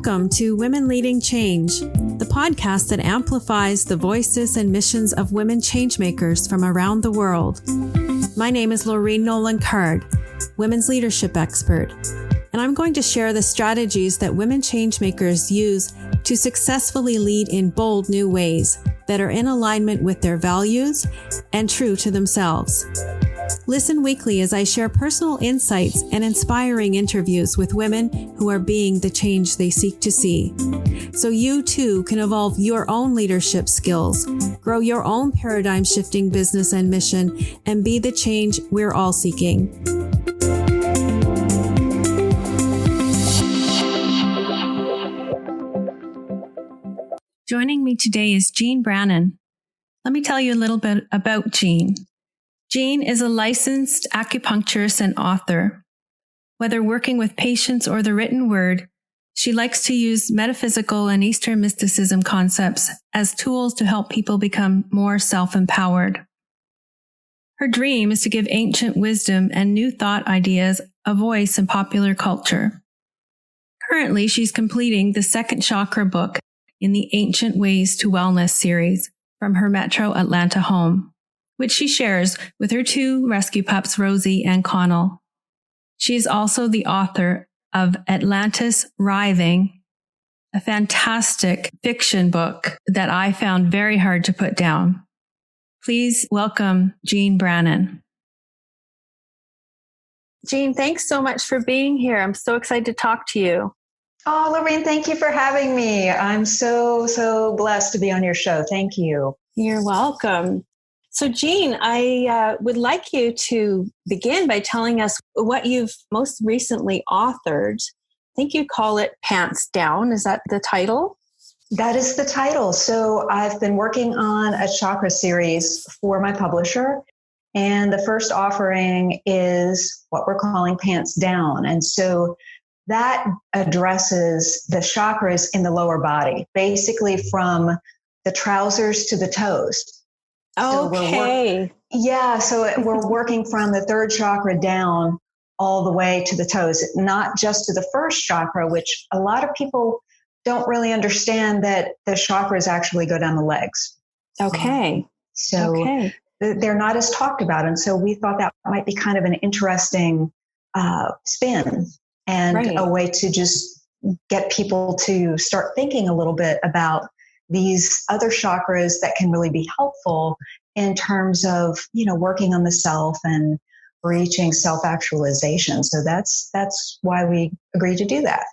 Welcome to Women Leading Change, the podcast that amplifies the voices and missions of women changemakers from around the world. My name is Laureen Nolan-Card, women's leadership expert, and I'm going to share the strategies that women changemakers use to successfully lead in bold new ways that are in alignment with their values and true to themselves. Listen weekly as I share personal insights and inspiring interviews with women who are being the change they seek to see. So you too can evolve your own leadership skills, grow your own paradigm-shifting business and mission, and be the change we're all seeking. Joining me today is Jean Brannon. Let me tell you a little bit about Jean. Jean is a licensed acupuncturist and author. Whether working with patients or the written word, she likes to use metaphysical and Eastern mysticism concepts as tools to help people become more self-empowered. Her dream is to give ancient wisdom and new thought ideas a voice in popular culture. Currently, she's completing the second chakra book in the Ancient Ways to Wellness series from her Metro Atlanta home, which she shares with her two rescue pups, Rosie and Connell. She is also the author of Atlantis Writhing, a fantastic fiction book that I found very hard to put down. Please welcome Jean Brannon. Jean, thanks so much for being here. I'm so excited to talk to you. Oh, Lorraine, thank you for having me. I'm so blessed to be on your show. Thank you. You're welcome. So, Jean, I would like you to begin by telling us what you've most recently authored. I think you call it Pants Down. Is that the title? That is the title. So I've been working on a chakra series for my publisher. And the first offering is what we're calling Pants Down. And so that addresses the chakras in the lower body, basically from the trousers to the toes. Okay. So we're working from the third chakra down all the way to the toes, not just to the first chakra, which a lot of people don't really understand that the chakras actually go down the legs. Okay. They're not as talked about. And so we thought that might be kind of an interesting spin and a way to just get people to start thinking a little bit about these other chakras that can really be helpful in terms of, working on the self and reaching self-actualization. So that's why we agreed to do that.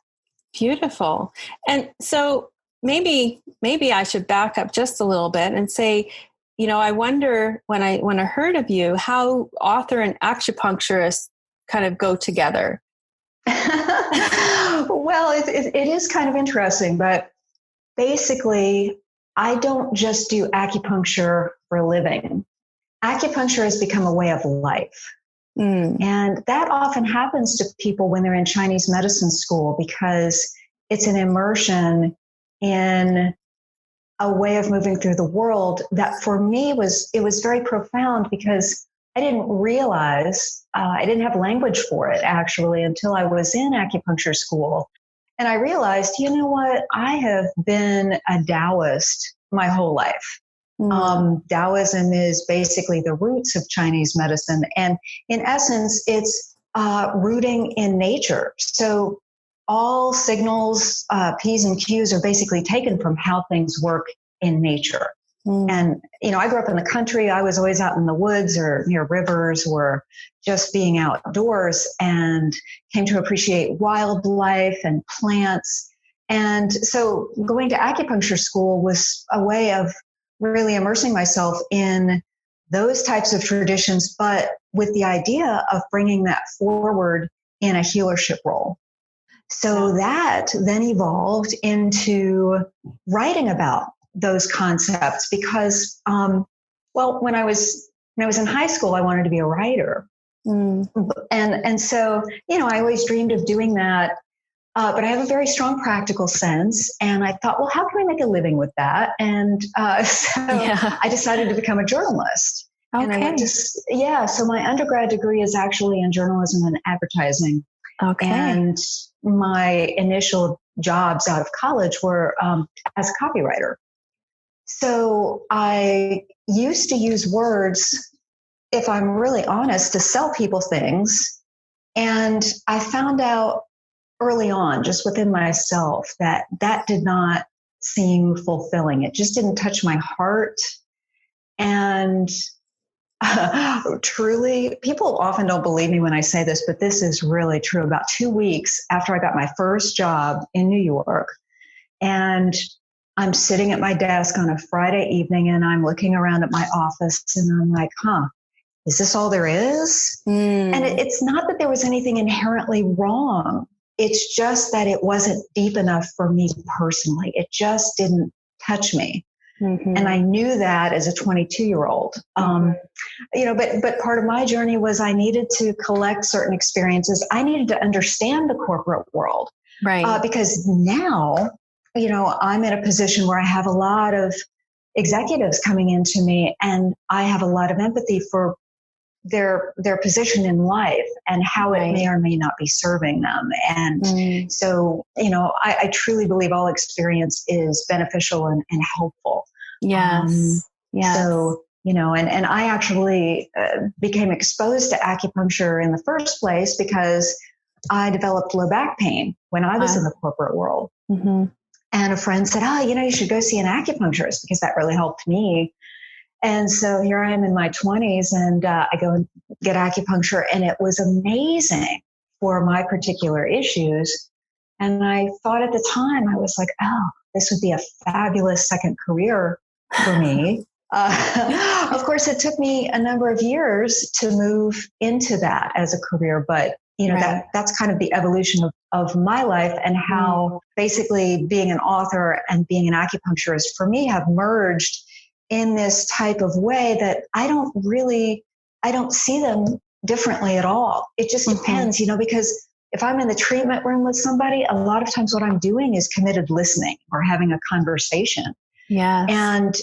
Beautiful. And so maybe I should back up just a little bit and say, I wonder when I heard of you, how author and acupuncturist kind of go together. Well, it is kind of interesting, but basically, I don't just do acupuncture for a living. Acupuncture has become a way of life. And that often happens to people when they're in Chinese medicine school because it's an immersion in a way of moving through the world that for me was very profound because I didn't realize, I didn't have language for it actually until I was in acupuncture school. And I realized, you know what? I have been a Taoist my whole life. Taoism is basically the roots of Chinese medicine. And in essence, it's rooting in nature. So all signals, P's and Q's are basically taken from how things work in nature. And, I grew up in the country. I was always out in the woods or near rivers or just being outdoors and came to appreciate wildlife and plants. And so going to acupuncture school was a way of really immersing myself in those types of traditions, but with the idea of bringing that forward in a healership role. So that then evolved into writing about those concepts because, when I was in high school, I wanted to be a writer. And so, I always dreamed of doing that. But I have a very strong practical sense. And I thought, well, how can I make a living with that? And I decided to become a journalist. Okay. And I went to, so my undergrad degree is actually in journalism and advertising. Okay. And my initial jobs out of college were as a copywriter. So I used to use words, if I'm really honest, to sell people things. And I found out early on, just within myself, that that did not seem fulfilling. It just didn't touch my heart. And truly, people often don't believe me when I say this, but this is really true. About 2 weeks after I got my first job in New York, and I'm sitting at my desk on a Friday evening and I'm looking around at my office and I'm like, is this all there is? And it's not that there was anything inherently wrong. It's just that it wasn't deep enough for me personally. It just didn't touch me. And I knew that as a 22-year-old. But part of my journey was I needed to collect certain experiences. I needed to understand the corporate world. Right. Because now, I'm in a position where I have a lot of executives coming into me and I have a lot of empathy for their position in life and how it may or may not be serving them. And so, I truly believe all experience is beneficial and helpful. Yes. So, and I actually became exposed to acupuncture in the first place because I developed low back pain when I was in the corporate world. And a friend said, you should go see an acupuncturist because that really helped me. And so here I am in my 20s and I go and get acupuncture, and it was amazing for my particular issues. And I thought at the time, I was like, this would be a fabulous second career for me. Of course, it took me a number of years to move into that as a career, but that's kind of the evolution of my life and how basically being an author and being an acupuncturist for me have merged in this type of way that I don't see them differently at all. It just depends, because if I'm in the treatment room with somebody, a lot of times what I'm doing is committed listening or having a conversation. Yes.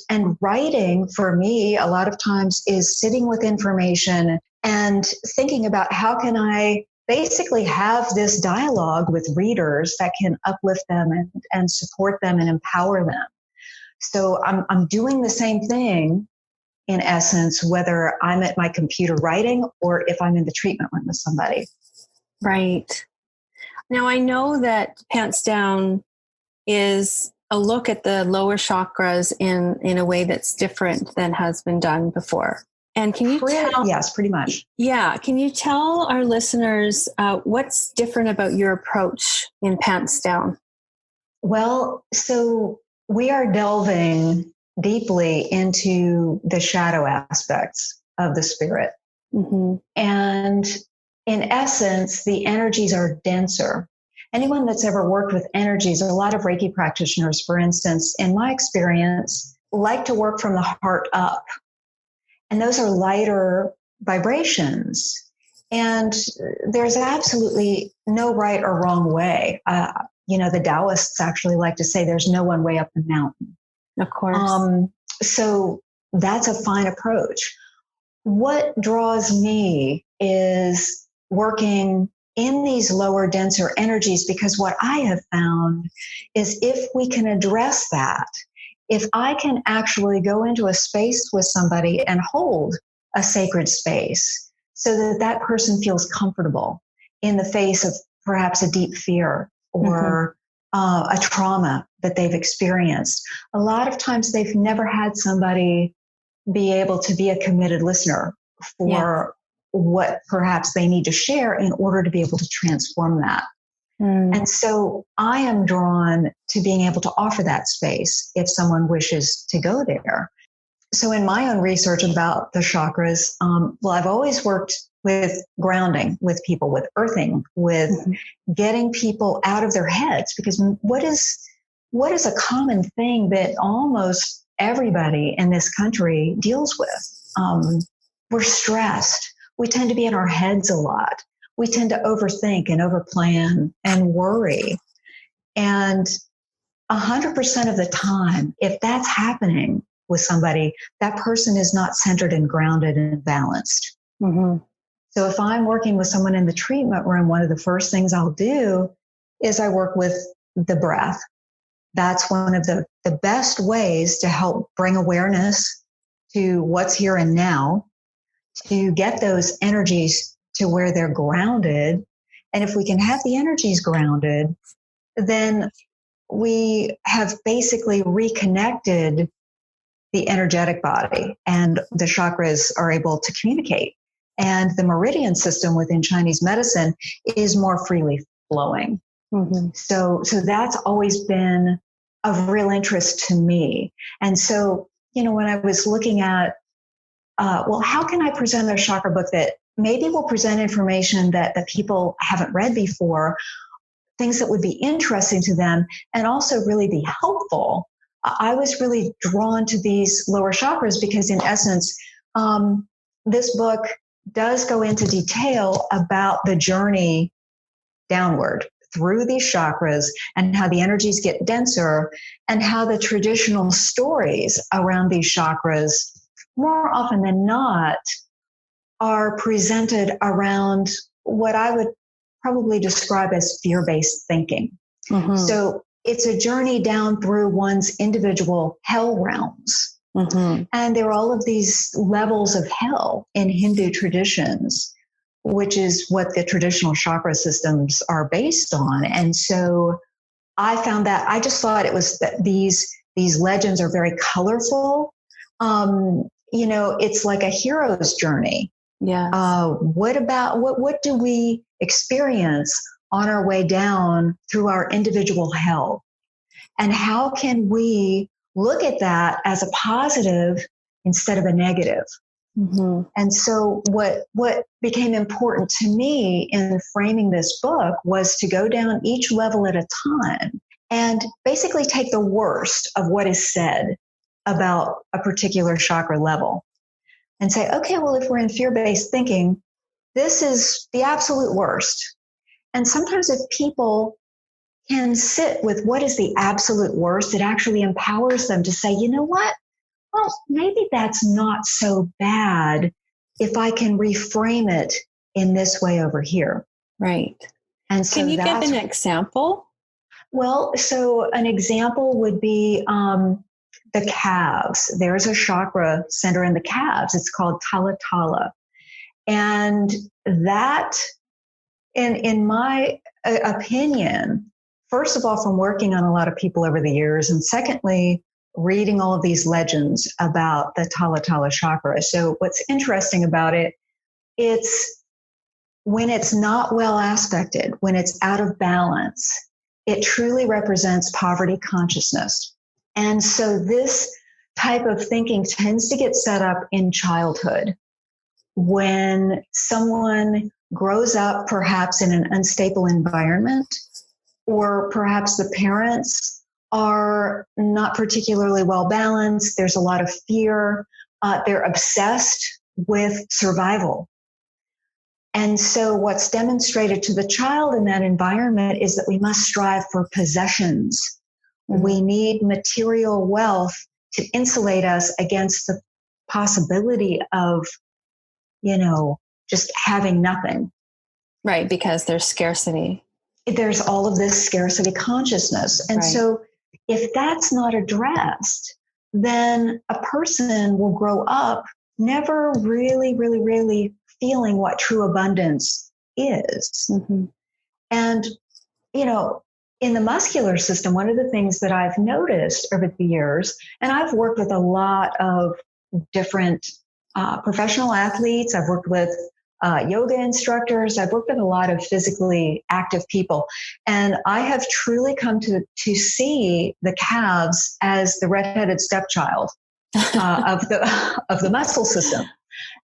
And writing for me a lot of times is sitting with information and thinking about how can I basically have this dialogue with readers that can uplift them and support them and empower them. So I'm doing the same thing in essence, whether I'm at my computer writing or if I'm in the treatment room with somebody. Right. Now I know that Pants Down is a look at the lower chakras in a way that's different than has been done before. And can you tell? Yes, pretty much. Yeah. Can you tell our listeners what's different about your approach in Pants Down? Well, so we are delving deeply into the shadow aspects of the spirit. And in essence, the energies are denser. Anyone that's ever worked with energies, a lot of Reiki practitioners, for instance, in my experience, like to work from the heart up. And those are lighter vibrations. And there's absolutely no right or wrong way. The Taoists actually like to say there's no one way up the mountain. Of course. So that's a fine approach. What draws me is working in these lower, denser energies, because what I have found is if we can address that, if I can actually go into a space with somebody and hold a sacred space so that that person feels comfortable in the face of perhaps a deep fear or a trauma that they've experienced. A lot of times they've never had somebody be able to be a committed listener for what perhaps they need to share in order to be able to transform that. And so I am drawn to being able to offer that space if someone wishes to go there. So in my own research about the chakras, I've always worked with grounding, with people, with earthing, with getting people out of their heads. Because what is a common thing that almost everybody in this country deals with? We're stressed. We tend to be in our heads a lot. We tend to overthink and overplan and worry. And 100% of the time, if that's happening with somebody, that person is not centered and grounded and balanced. So if I'm working with someone in the treatment room, one of the first things I'll do is I work with the breath. That's one of the best ways to help bring awareness to what's here and now, to get those energies to where they're grounded. And if we can have the energies grounded, then we have basically reconnected the energetic body, and the chakras are able to communicate. And the meridian system within Chinese medicine is more freely flowing. Mm-hmm. So that's always been of real interest to me. And so, when I was looking at, how can I present a chakra book that maybe will present information that people haven't read before, things that would be interesting to them and also really be helpful. I was really drawn to these lower chakras because in essence, this book does go into detail about the journey downward through these chakras and how the energies get denser and how the traditional stories around these chakras, more often than not, are presented around what I would probably describe as fear-based thinking. Mm-hmm. So it's a journey down through one's individual hell realms. Mm-hmm. And there are all of these levels of hell in Hindu traditions, which is what the traditional chakra systems are based on. And so I found that I just thought it was that these legends are very colorful. It's like a hero's journey. Yeah. What do we experience on our way down through our individual hell? And how can we look at that as a positive instead of a negative? Mm-hmm. And so what became important to me in framing this book was to go down each level at a time and basically take the worst of what is said about a particular chakra level and say, okay, well, if we're in fear-based thinking, this is the absolute worst. And sometimes if people can sit with what is the absolute worst, it actually empowers them to say, you know what? Well, maybe that's not so bad if I can reframe it in this way over here. Right. And so can you give an example? Well, so an example would be the calves. There's a chakra center in the calves. It's called Tala Tala. And that, in my opinion, first of all, from working on a lot of people over the years, and secondly, reading all of these legends about the Tala Tala chakra. So what's interesting about it, it's when it's not well aspected, when it's out of balance, it truly represents poverty consciousness. And so this type of thinking tends to get set up in childhood when someone grows up perhaps in an unstable environment, or perhaps the parents are not particularly well balanced. There's a lot of fear. They're obsessed with survival. And so what's demonstrated to the child in that environment is that we must strive for possessions. Mm-hmm. We need material wealth to insulate us against the possibility of, just having nothing. Right, because there's scarcity. There's all of this scarcity consciousness. And so if that's not addressed, then a person will grow up never really, really, really feeling what true abundance is. Mm-hmm. And, in the muscular system, one of the things that I've noticed over the years, and I've worked with a lot of different professional athletes, I've worked with yoga instructors, I've worked with a lot of physically active people, and I have truly come to see the calves as the redheaded stepchild of the muscle system.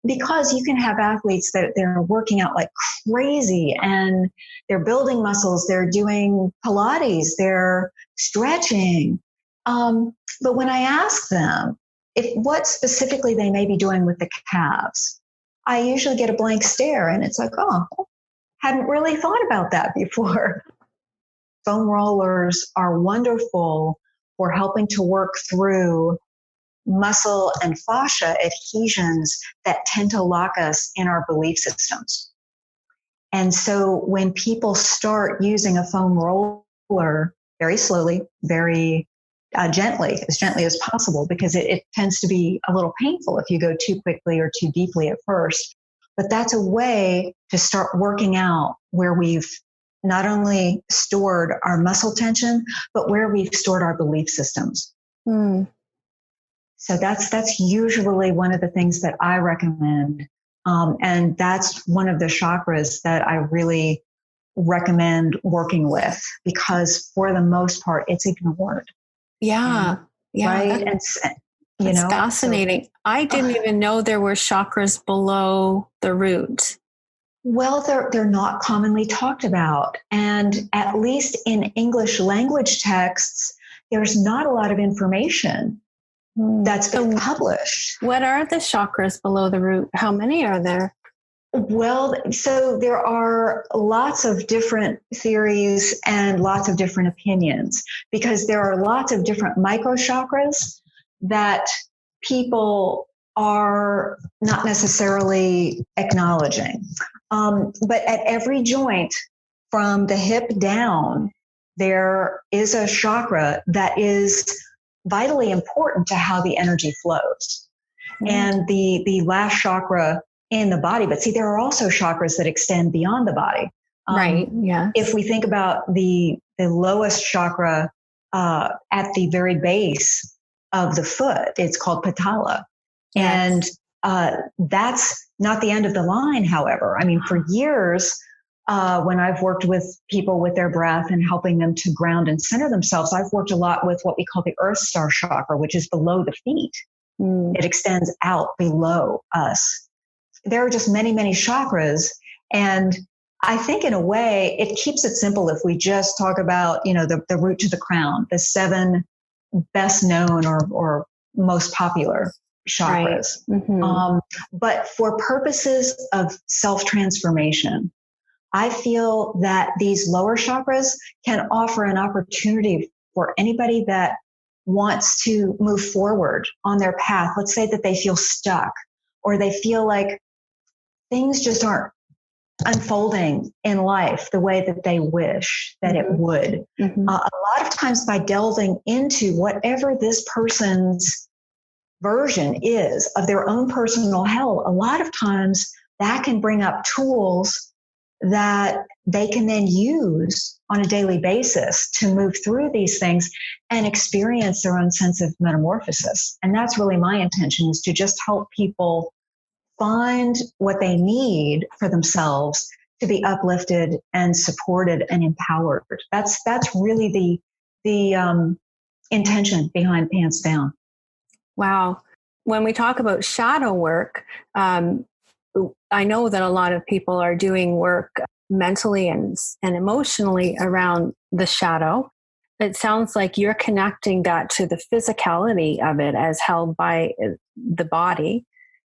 Because you can have athletes that they're working out like crazy and they're building muscles, they're doing Pilates, they're stretching. But when I ask them what specifically they may be doing with the calves, I usually get a blank stare and it's like, oh, hadn't really thought about that before. Foam rollers are wonderful for helping to work through muscle and fascia adhesions that tend to lock us in our belief systems. And so when people start using a foam roller very slowly, very gently as possible, because it tends to be a little painful if you go too quickly or too deeply at first. But that's a way to start working out where we've not only stored our muscle tension, but where we've stored our belief systems. Mm. So that's usually one of the things that I recommend. And that's one of the chakras that I really recommend working with, because for the most part, it's ignored. Yeah. Right. That's fascinating. So, I didn't even know there were chakras below the root. Well, they're not commonly talked about. And at least in English language texts, there's not a lot of information that's been published. What are the chakras below the root? How many are there? Well, so there are lots of different theories and lots of different opinions, because there are lots of different micro chakras that people are not necessarily acknowledging. But at every joint from the hip down, there is a chakra that is vitally important to how the energy flows. And the last chakra in the body, but see, there are also chakras that extend beyond the body. Right. Yeah. If we think about the lowest chakra at the very base of the foot, it's called Patala. Yes. And that's not the end of the line, however. I mean, for years, when I've worked with people with their breath and helping them to ground and center themselves, I've worked a lot with what we call the Earth Star chakra, which is below the feet. It extends out below us. There are just many, many chakras. And I think in a way, it keeps it simple if we just talk about, the root to the crown, the 7 best known or most popular chakras. Right. Mm-hmm. But for purposes of self-transformation, I feel that these lower chakras can offer an opportunity for anybody that wants to move forward on their path. Let's say that they feel stuck, or they feel like things just aren't unfolding in life the way that they wish that it would. A lot of times, by delving into whatever this person's version is of their own personal hell, a lot of times that can bring up tools that they can then use on a daily basis to move through these things and experience their own sense of metamorphosis. And that's really my intention, is to just help people find what they need for themselves to be uplifted and supported and empowered. That's really the intention behind Pants Down. Wow. When we talk about shadow work, I know that a lot of people are doing work mentally and emotionally around the shadow. It sounds like you're connecting that to the physicality of it as held by the body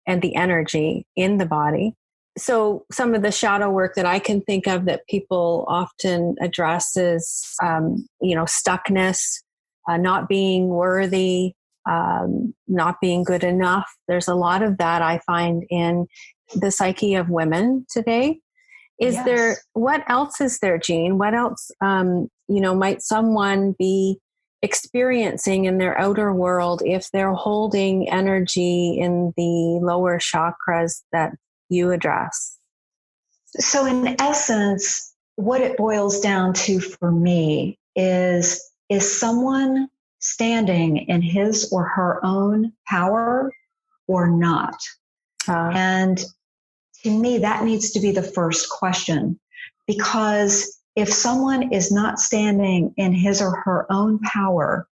and the energy in the body. So some of the shadow work that I can think of that people often address is, stuckness, not being worthy, not being good enough. There's a lot of that I find in the psyche of women today. What else is there, Jean? What else, might someone be experiencing in their outer world if they're holding energy in the lower chakras that you address? So in essence, what it boils down to for me is someone standing in his or her own power or not? And to me, that needs to be the first question, because if someone is not standing in his or her own power,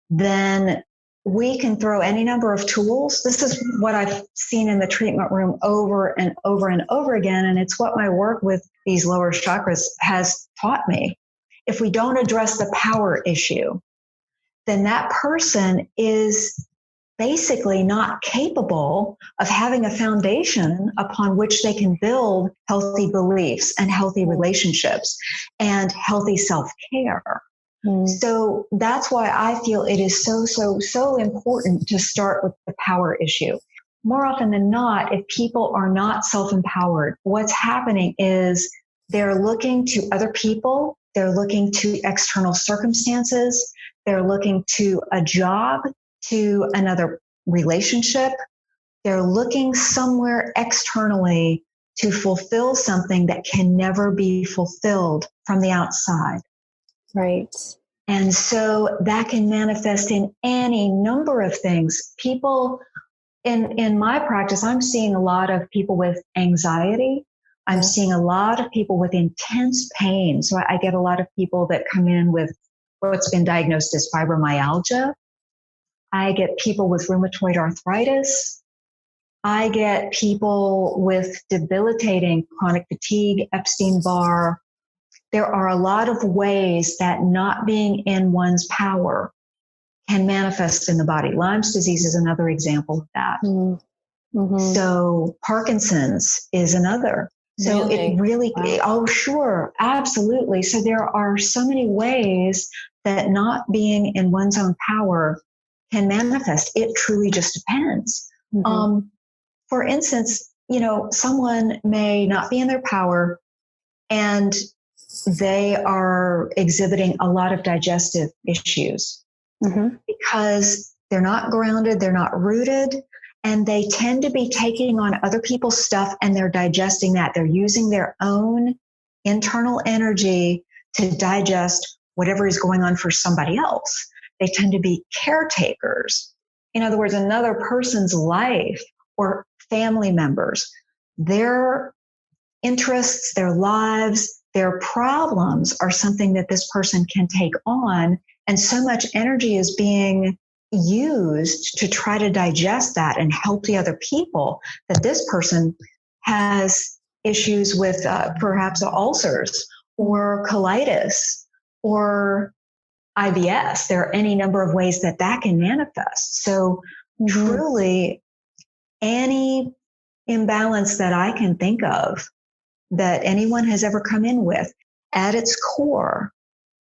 then we can throw any number of tools. This is what I've seen in the treatment room over and over and over again. And it's what my work with these lower chakras has taught me. If we don't address the power issue, then that person is basically not capable of having a foundation upon which they can build healthy beliefs and healthy relationships and healthy self-care. So that's why I feel it is so important to start with the power issue. More often than not, if people are not self-empowered, what's happening is they're looking to other people, they're looking to external circumstances, they're looking to a job, to another relationship. They're looking somewhere externally to fulfill something that can never be fulfilled from the outside. Right. And so that can manifest in any number of things. People in my practice, I'm seeing a lot of people with anxiety. I'm seeing a lot of people with intense pain. So I get a lot of people that come in with what's been diagnosed as fibromyalgia. I get people with rheumatoid arthritis. I get people with debilitating chronic fatigue, Epstein-Barr. There are a lot of ways that not being in one's power can manifest in the body. Lyme's disease is another example of that. So Parkinson's is another. So it really, oh, sure, absolutely. So there are so many ways that not being in one's own power can manifest. It truly just depends. For instance, someone may not be in their power and they are exhibiting a lot of digestive issues because they're not grounded, they're not rooted, and they tend to be taking on other people's stuff and they're digesting that. They're using their own internal energy to digest whatever is going on for somebody else. They tend to be caretakers. In other words, another person's life or family members, their interests, their lives, their problems are something that this person can take on. And so much energy is being used to try to digest that and help the other people that this person has issues with perhaps ulcers or colitis or IBS. There are any number of ways that can manifest. So truly, any imbalance that I can think of that anyone has ever come in with, at its core,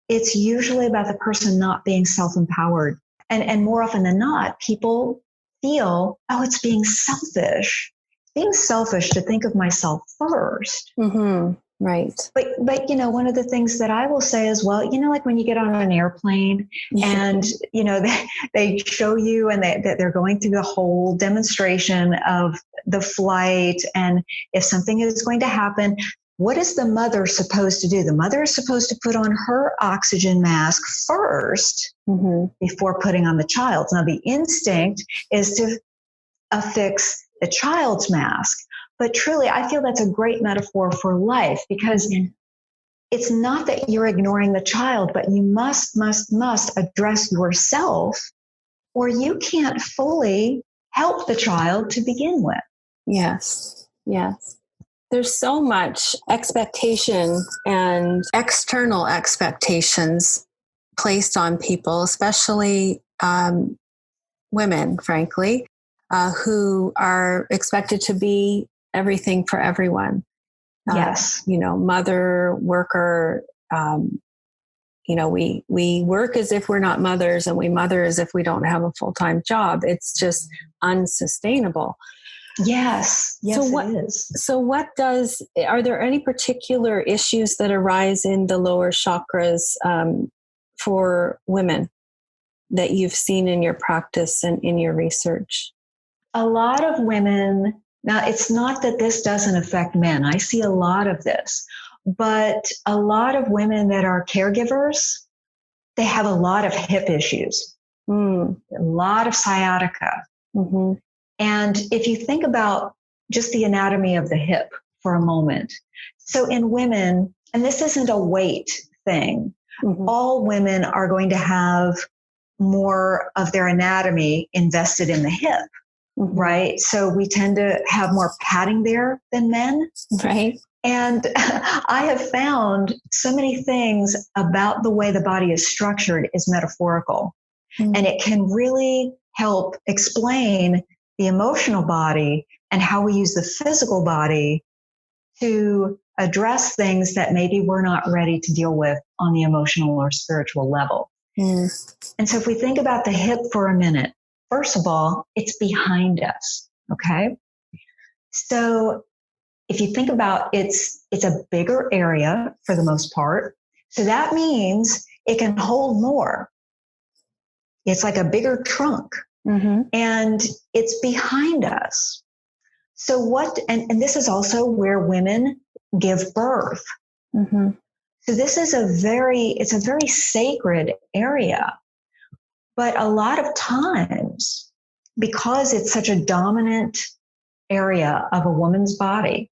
it's usually about the person not being self-empowered. And more often than not, people feel, oh, it's being selfish. Being selfish to think of myself first. Right. But one of the things that I will say is, well, like when you get on an airplane and, they show you and they're going through the whole demonstration of the flight. And if something is going to happen, what is the mother supposed to do? The mother is supposed to put on her oxygen mask first before putting on the child's. Now, the instinct is to affix the child's mask. But truly, I feel that's a great metaphor for life because it's not that you're ignoring the child, but you must address yourself or you can't fully help the child to begin with. Yes. There's so much expectation and external expectations placed on people, especially women, frankly, who are expected to be everything for everyone. Yes. Mother, worker, we work as if we're not mothers and we mother as if we don't have a full-time job. It's just unsustainable. Yes, it is. So are there any particular issues that arise in the lower chakras for women that you've seen in your practice and in your research? A lot of women, now it's not that this doesn't affect men. I see a lot of this, but a lot of women that are caregivers, they have a lot of hip issues, a lot of sciatica. And if you think about just the anatomy of the hip for a moment, so in women, and this isn't a weight thing, all women are going to have more of their anatomy invested in the hip, right? So we tend to have more padding there than men. Right. And I have found so many things about the way the body is structured is metaphorical. And it can really help explain the emotional body and how we use the physical body to address things that maybe we're not ready to deal with on the emotional or spiritual level. And so if we think about the hip for a minute, first of all, it's behind us. Okay. So if you think about it's a bigger area for the most part. So that means it can hold more. It's like a bigger trunk, and it's behind us. So and this is also where women give birth. So this is it's a very sacred area. But a lot of times, because it's such a dominant area of a woman's body,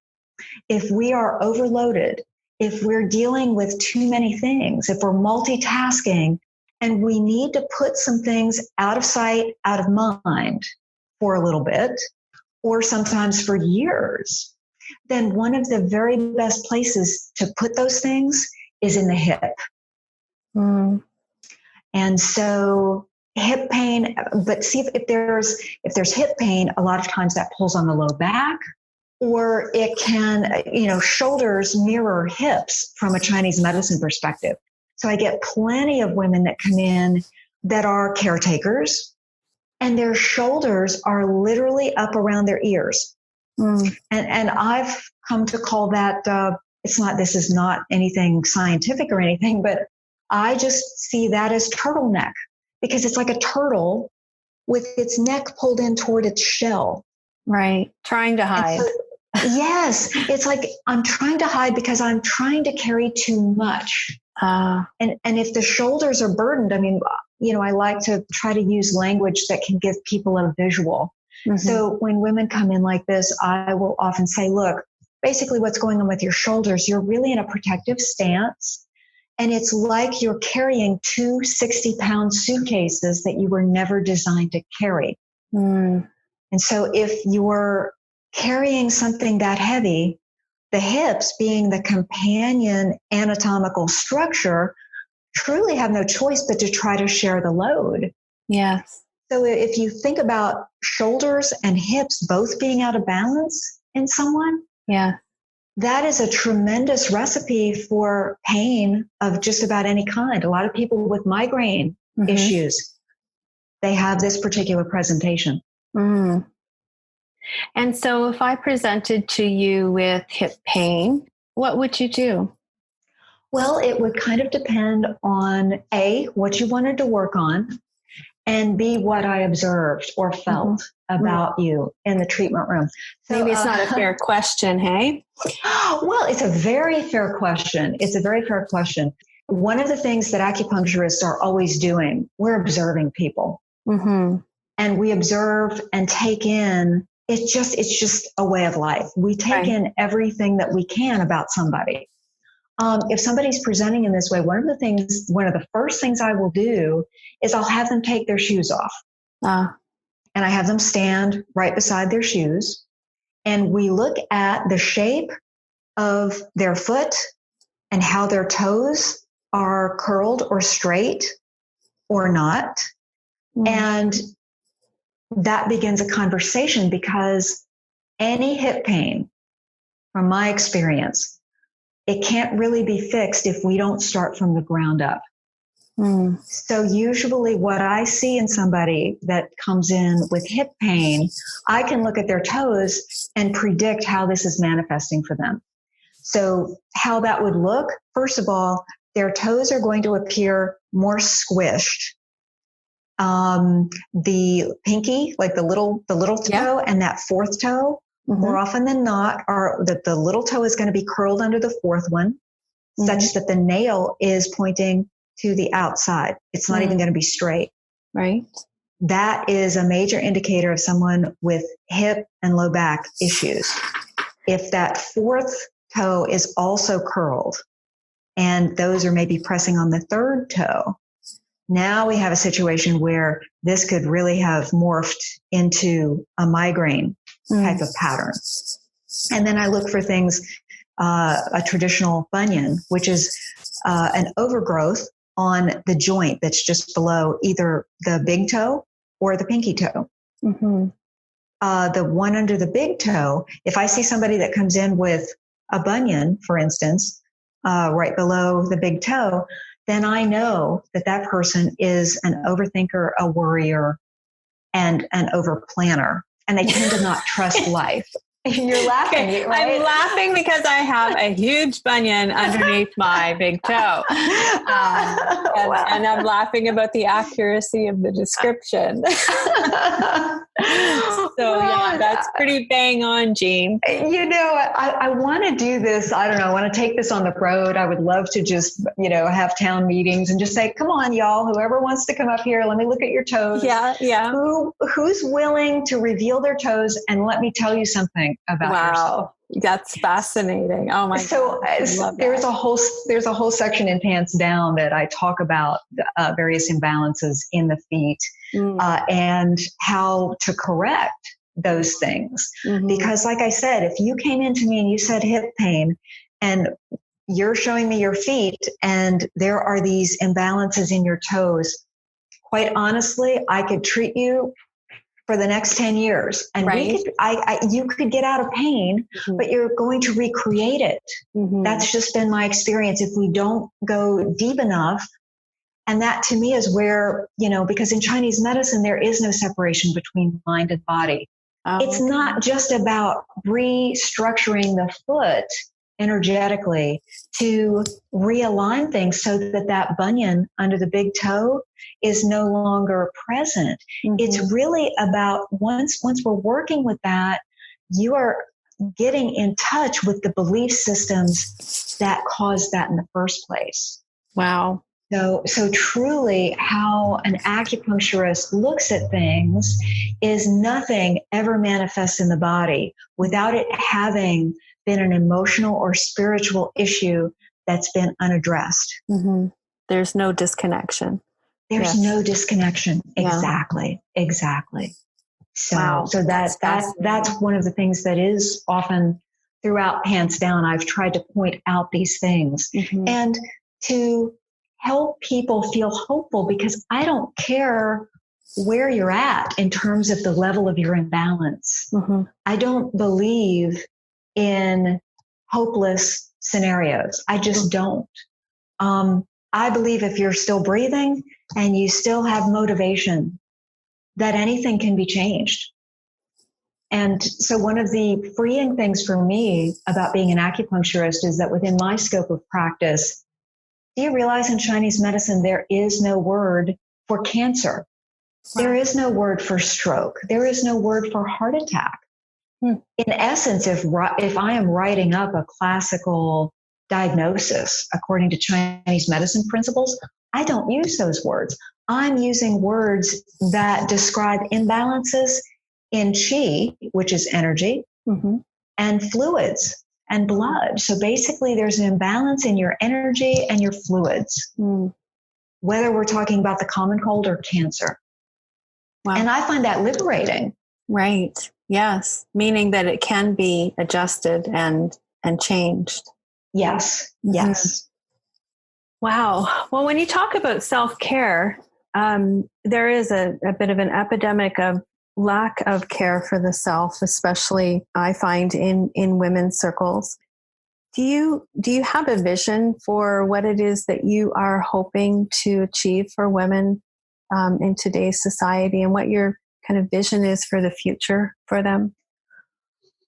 if we are overloaded, if we're dealing with too many things, if we're multitasking, and we need to put some things out of sight, out of mind for a little bit, or sometimes for years, then one of the very best places to put those things is in the hip. And so hip pain, but see if there's hip pain, a lot of times that pulls on the low back, or it can, shoulders mirror hips from a Chinese medicine perspective. So I get plenty of women that come in that are caretakers, and their shoulders are literally up around their ears. And I've come to call that, this is not anything scientific or anything, but I just see that as turtleneck, because it's like a turtle with its neck pulled in toward its shell. Right. Trying to hide. Yes. It's like I'm trying to hide because I'm trying to carry too much. And if the shoulders are burdened, I like to try to use language that can give people a visual. So when women come in like this, I will often say, look, basically what's going on with your shoulders, you're really in a protective stance. And it's like you're carrying 2 60-pound suitcases that you were never designed to carry. And so if you're carrying something that heavy, the hips being the companion anatomical structure truly have no choice but to try to share the load. Yes. So if you think about shoulders and hips both being out of balance in someone, that is a tremendous recipe for pain of just about any kind. A lot of people with migraine issues, they have this particular presentation. And so if I presented to you with hip pain, what would you do? Well, it would kind of depend on A, what you wanted to work on, and B, what I observed or felt about you in the treatment room. So, maybe it's not a fair question, hey? Well, it's a very fair question. One of the things that acupuncturists are always doing, we're observing people. And we observe and take in, it's just a way of life. We take in everything that we can about somebody. If somebody's presenting in this way, one of the first things I will do is I'll have them take their shoes off. And I have them stand right beside their shoes. And we look at the shape of their foot and how their toes are curled or straight or not. And that begins a conversation, because any hip pain, from my experience, it can't really be fixed if we don't start from the ground up. So usually what I see in somebody that comes in with hip pain, I can look at their toes and predict how this is manifesting for them. So how that would look, first of all, their toes are going to appear more squished. The pinky, like the little toe, and that fourth toe, more often than not, the little toe is going to be curled under the fourth one, such that the nail is pointing to the outside. It's not even going to be straight. Right. That is a major indicator of someone with hip and low back issues. If that fourth toe is also curled, and those are maybe pressing on the third toe, now we have a situation where this could really have morphed into a migraine type of pattern. And then I look for things, a traditional bunion, which is an overgrowth on the joint that's just below either the big toe or the pinky toe. The one under the big toe, if I see somebody that comes in with a bunion, for instance, right below the big toe, then I know that that person is an overthinker, a worrier, and an overplanner. And they tend to not trust life. You're laughing, Okay. right? I'm laughing because I have a huge bunion underneath my big toe. And I'm laughing about the accuracy of the description. So yeah, that's pretty bang on, Jean. I want to do this. I don't know. I want to take this on the road. I would love to just, have town meetings and just say, come on, y'all, whoever wants to come up here, let me look at your toes. Yeah. Who's willing to reveal their toes and let me tell you something about yourself? That's fascinating. Oh my God. So there's a whole section in Pants Down that I talk about various imbalances in the feet and how to correct those things. Mm-hmm. Because like I said, if you came into me and you said hip pain and you're showing me your feet and there are these imbalances in your toes, quite honestly, I could treat you for the next 10 years. And you could get out of pain, but you're going to recreate it. Mm-hmm. That's just been my experience. If we don't go deep enough, and that to me is where, because in Chinese medicine, there is no separation between mind and body. It's not just about restructuring the foot energetically to realign things so that bunion under the big toe is no longer present. Mm-hmm. It's really about once we're working with that, you are getting in touch with the belief systems that caused that in the first place. Wow. So truly how an acupuncturist looks at things is nothing ever manifests in the body without it having been an emotional or spiritual issue that's been unaddressed. Mm-hmm. There's no disconnection. There's no disconnection. Exactly. So that's one of the things that is often throughout Pants Down. I've tried to point out these things and to help people feel hopeful, because I don't care where you're at in terms of the level of your imbalance. Mm-hmm. I don't believe in hopeless scenarios. I just don't. I believe if you're still breathing and you still have motivation, that anything can be changed. And so one of the freeing things for me about being an acupuncturist is that within my scope of practice, do you realize in Chinese medicine, there is no word for cancer. Wow. There is no word for stroke. There is no word for heart attack. In essence, if I am writing up a classical diagnosis according to Chinese medicine principles, I don't use those words. I'm using words that describe imbalances in qi, which is energy, and fluids and blood. So basically there's an imbalance in your energy and your fluids, whether we're talking about the common cold or cancer. Wow. And I find that liberating. Right. Yes. Meaning that it can be adjusted and changed. Yes. Wow. Well, when you talk about self-care, there is a bit of an epidemic of lack of care for the self, especially I find in women's circles. Do you have a vision for what it is that you are hoping to achieve for women in today's society, and what your kind of vision is for the future for them?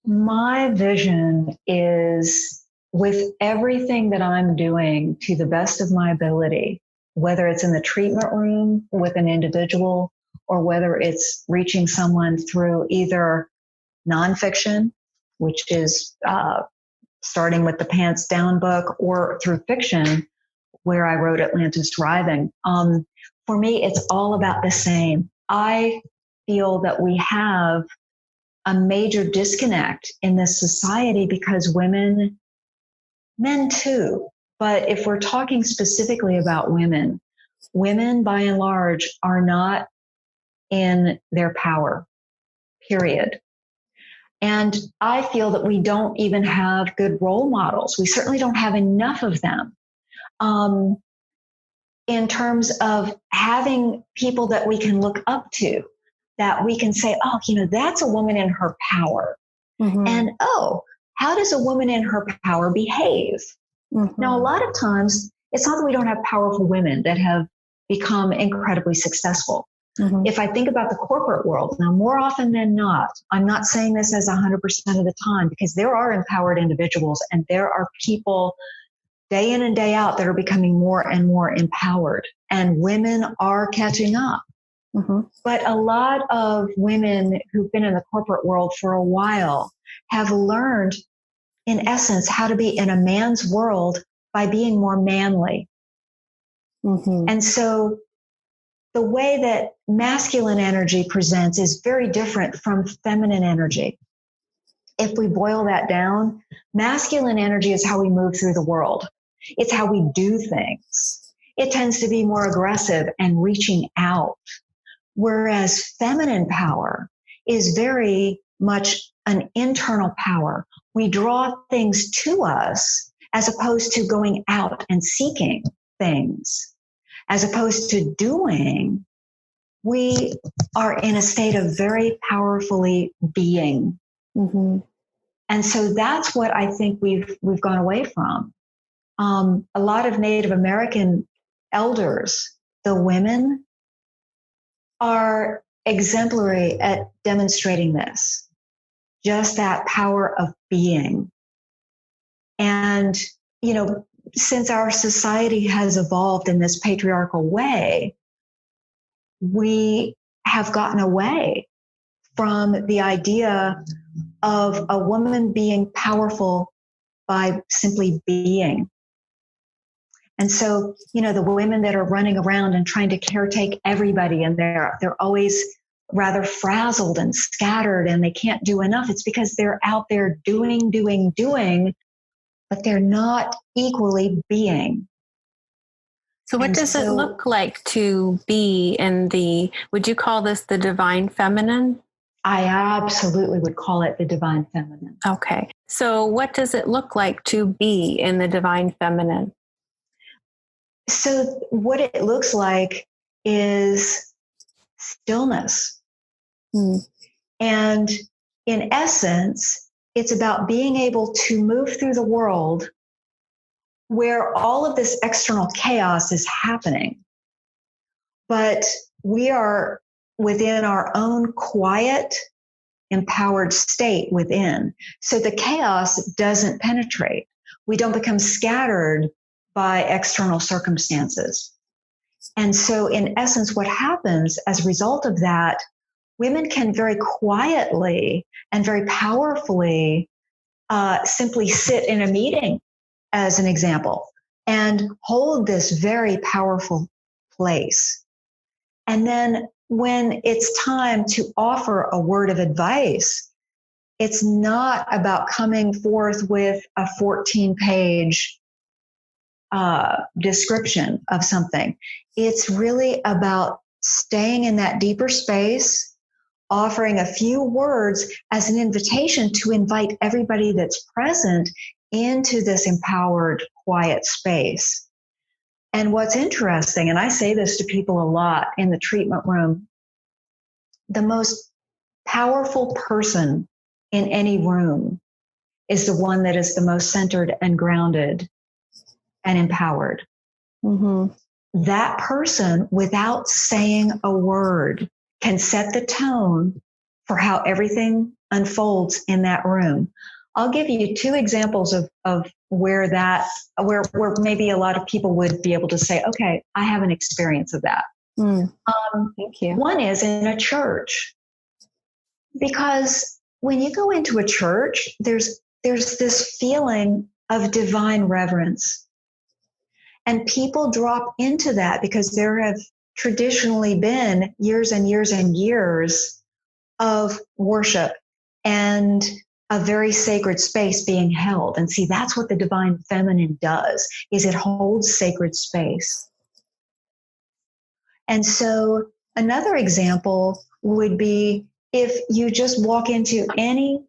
My vision is, with everything that I'm doing to the best of my ability, whether it's in the treatment room with an individual or whether it's reaching someone through either nonfiction, which is starting with the Pants Down book, or through fiction, where I wrote Atlantis Thriving. For me, it's all about the same. I feel that we have a major disconnect in this society because men too, but if we're talking specifically about women by and large are not in their power, period. And I feel that we don't even have good role models. We certainly don't have enough of them. In terms of having people that we can look up to, that we can say, oh, that's a woman in her power. And, oh, how does a woman in her power behave? Mm-hmm. Now, a lot of times, it's not that we don't have powerful women that have become incredibly successful. Mm-hmm. If I think about the corporate world, now more often than not, I'm not saying this as 100% of the time, because there are empowered individuals and there are people day in and day out that are becoming more and more empowered, and women are catching up. Mm-hmm. But a lot of women who've been in the corporate world for a while have learned, in essence, how to be in a man's world by being more manly. Mm-hmm. And so the way that masculine energy presents is very different from feminine energy. If we boil that down, masculine energy is how we move through the world. It's how we do things. It tends to be more aggressive and reaching out. Whereas feminine power is very much an internal power. We draw things to us as opposed to going out and seeking things. As opposed to doing, we are in a state of very powerfully being. Mm-hmm. And so that's what I think we've gone away from. A lot of Native American elders, the women, are exemplary at demonstrating this, just that power of being. And, you know, since our society has evolved in this patriarchal way, we have gotten away from the idea of a woman being powerful by simply being. And so, you know, the women that are running around and trying to caretake everybody, and they're always rather frazzled and scattered and they can't do enough. It's because they're out there doing, but they're not equally being. So what does it look like to be in would you call this the divine feminine? I absolutely would call it the divine feminine. Okay. So what does it look like to be in the divine feminine? So what it looks like is stillness. And in essence, it's about being able to move through the world where all of this external chaos is happening. But we are within our own quiet, empowered state within. So the chaos doesn't penetrate. We don't become scattered by external circumstances. And so in essence, what happens as a result of that, women can very quietly and very powerfully simply sit in a meeting, as an example, and hold this very powerful place. And then when it's time to offer a word of advice, it's not about coming forth with a 14-page description of something. It's really about staying in that deeper space, offering a few words as an invitation to invite everybody that's present into this empowered, quiet space. And what's interesting, and I say this to people a lot in the treatment room, the most powerful person in any room is the one that is the most centered and grounded and empowered. Mm-hmm. That person, without saying a word, can set the tone for how everything unfolds in that room. I'll give you two examples of where maybe a lot of people would be able to say, okay, I have an experience of that. Thank you. One is in a church, because when you go into a church, there's this feeling of divine reverence. And people drop into that because there have traditionally been years and years and years of worship and a very sacred space being held. And see, that's what the divine feminine does, is it holds sacred space. And so another example would be if you just walk into any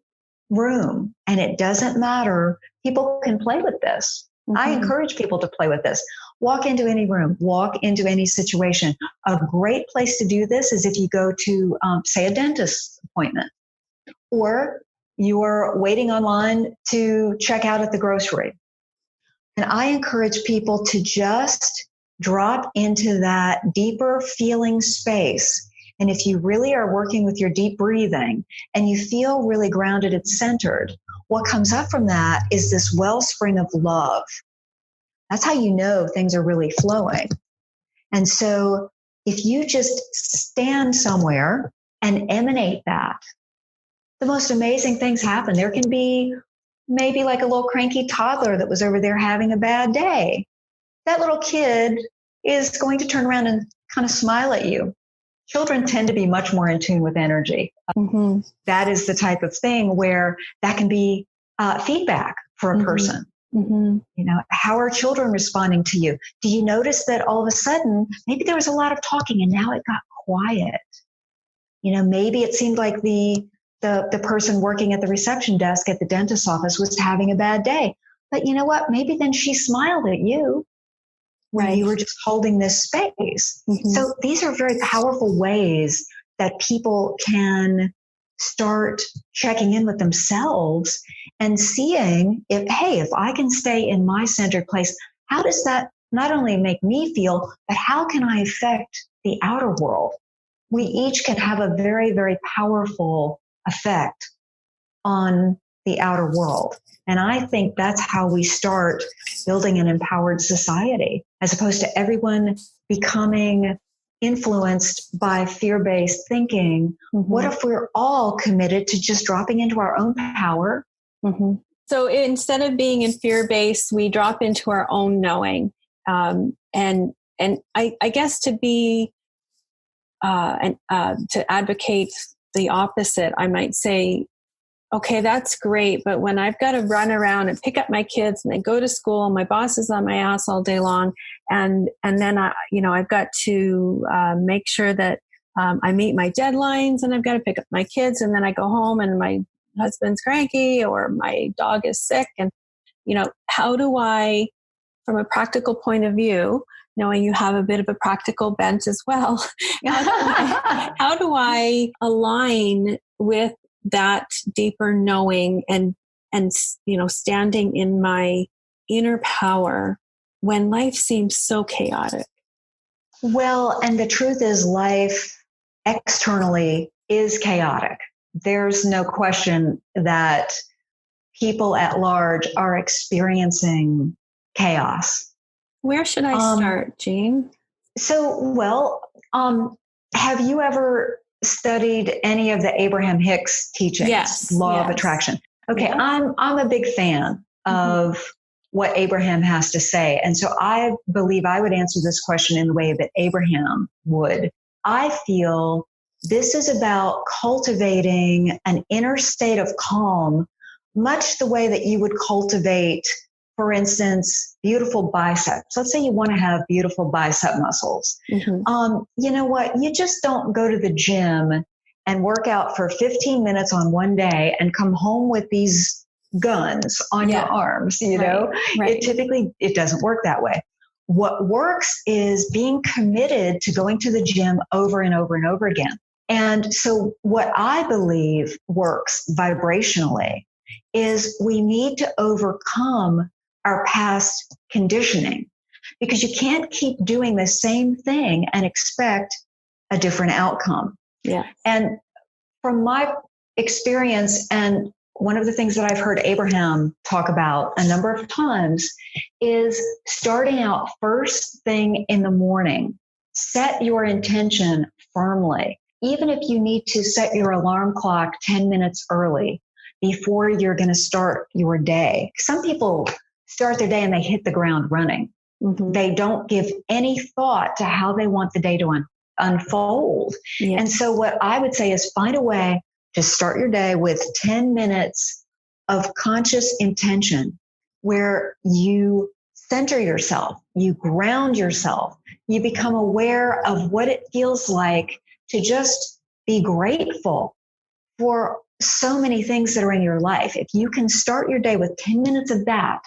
room, and it doesn't matter, people can play with this. Mm-hmm. I encourage people to play with this. Walk into any room, walk into any situation. A great place to do this is if you go to, say, a dentist appointment, or you're waiting online to check out at the grocery, And I encourage people to just drop into that deeper feeling space. And if you really are working with your deep breathing and you feel really grounded and centered, what comes up from that is this wellspring of love. That's how you know things are really flowing. And so if you just stand somewhere and emanate that, the most amazing things happen. There can be maybe like a little cranky toddler that was over there having a bad day. That little kid is going to turn around and kind of smile at you. Children tend to be much more in tune with energy. Mm-hmm. That is the type of thing where that can be feedback for a person. Mm-hmm. You know, how are children responding to you? Do you notice that all of a sudden, maybe there was a lot of talking and now it got quiet? You know, maybe it seemed like the person working at the reception desk at the dentist's office was having a bad day. But you know what? Maybe then she smiled at you when you were just holding this space. Mm-hmm. So these are very powerful ways that people can start checking in with themselves and seeing if I can stay in my centered place, how does that not only make me feel, but how can I affect the outer world? We each can have a very, very powerful effect on the outer world. And I think that's how we start building an empowered society, as opposed to everyone becoming influenced by fear-based thinking. Mm-hmm. What if we're all committed to just dropping into our own power? Mm-hmm. So instead of being in fear-based, we drop into our own knowing. And I guess to be to advocate the opposite, I might say, okay, that's great. But when I've got to run around and pick up my kids and they go to school and my boss is on my ass all day long. And then I've got to make sure that I meet my deadlines and I've got to pick up my kids. And then I go home and my husband's cranky or my dog is sick. And, how do I, from a practical point of view, knowing you have a bit of a practical bent as well, how do I align with that deeper knowing and standing in my inner power when life seems so chaotic? Well, and the truth is life externally is chaotic. There's no question that people at large are experiencing chaos. Where should I start, Jean? Have you ever studied any of the Abraham Hicks teachings? Yes. Law of attraction. Okay. Yeah. I'm a big fan of what Abraham has to say. And so I believe I would answer this question in the way that Abraham would. I feel this is about cultivating an inner state of calm, much the way that you would cultivate, for instance, beautiful biceps. Let's say you want to have beautiful bicep muscles. Mm-hmm. You know what? You just don't go to the gym and work out for 15 minutes on one day and come home with these guns on your arms, know? Right. It doesn't work that way. What works is being committed to going to the gym over and over and over again. And so what I believe works vibrationally is we need to overcome our past conditioning, because you can't keep doing the same thing and expect a different outcome. Yeah. And from my experience, and one of the things that I've heard Abraham talk about a number of times is starting out first thing in the morning. Set your intention firmly. Even if you need to set your alarm clock 10 minutes early before you're going to start your day. Some people start their day and they hit the ground running. Mm-hmm. They don't give any thought to how they want the day to unfold. Yeah. And so what I would say is find a way to start your day with 10 minutes of conscious intention where you center yourself, you ground yourself, you become aware of what it feels like to just be grateful for so many things that are in your life. If you can start your day with 10 minutes of that,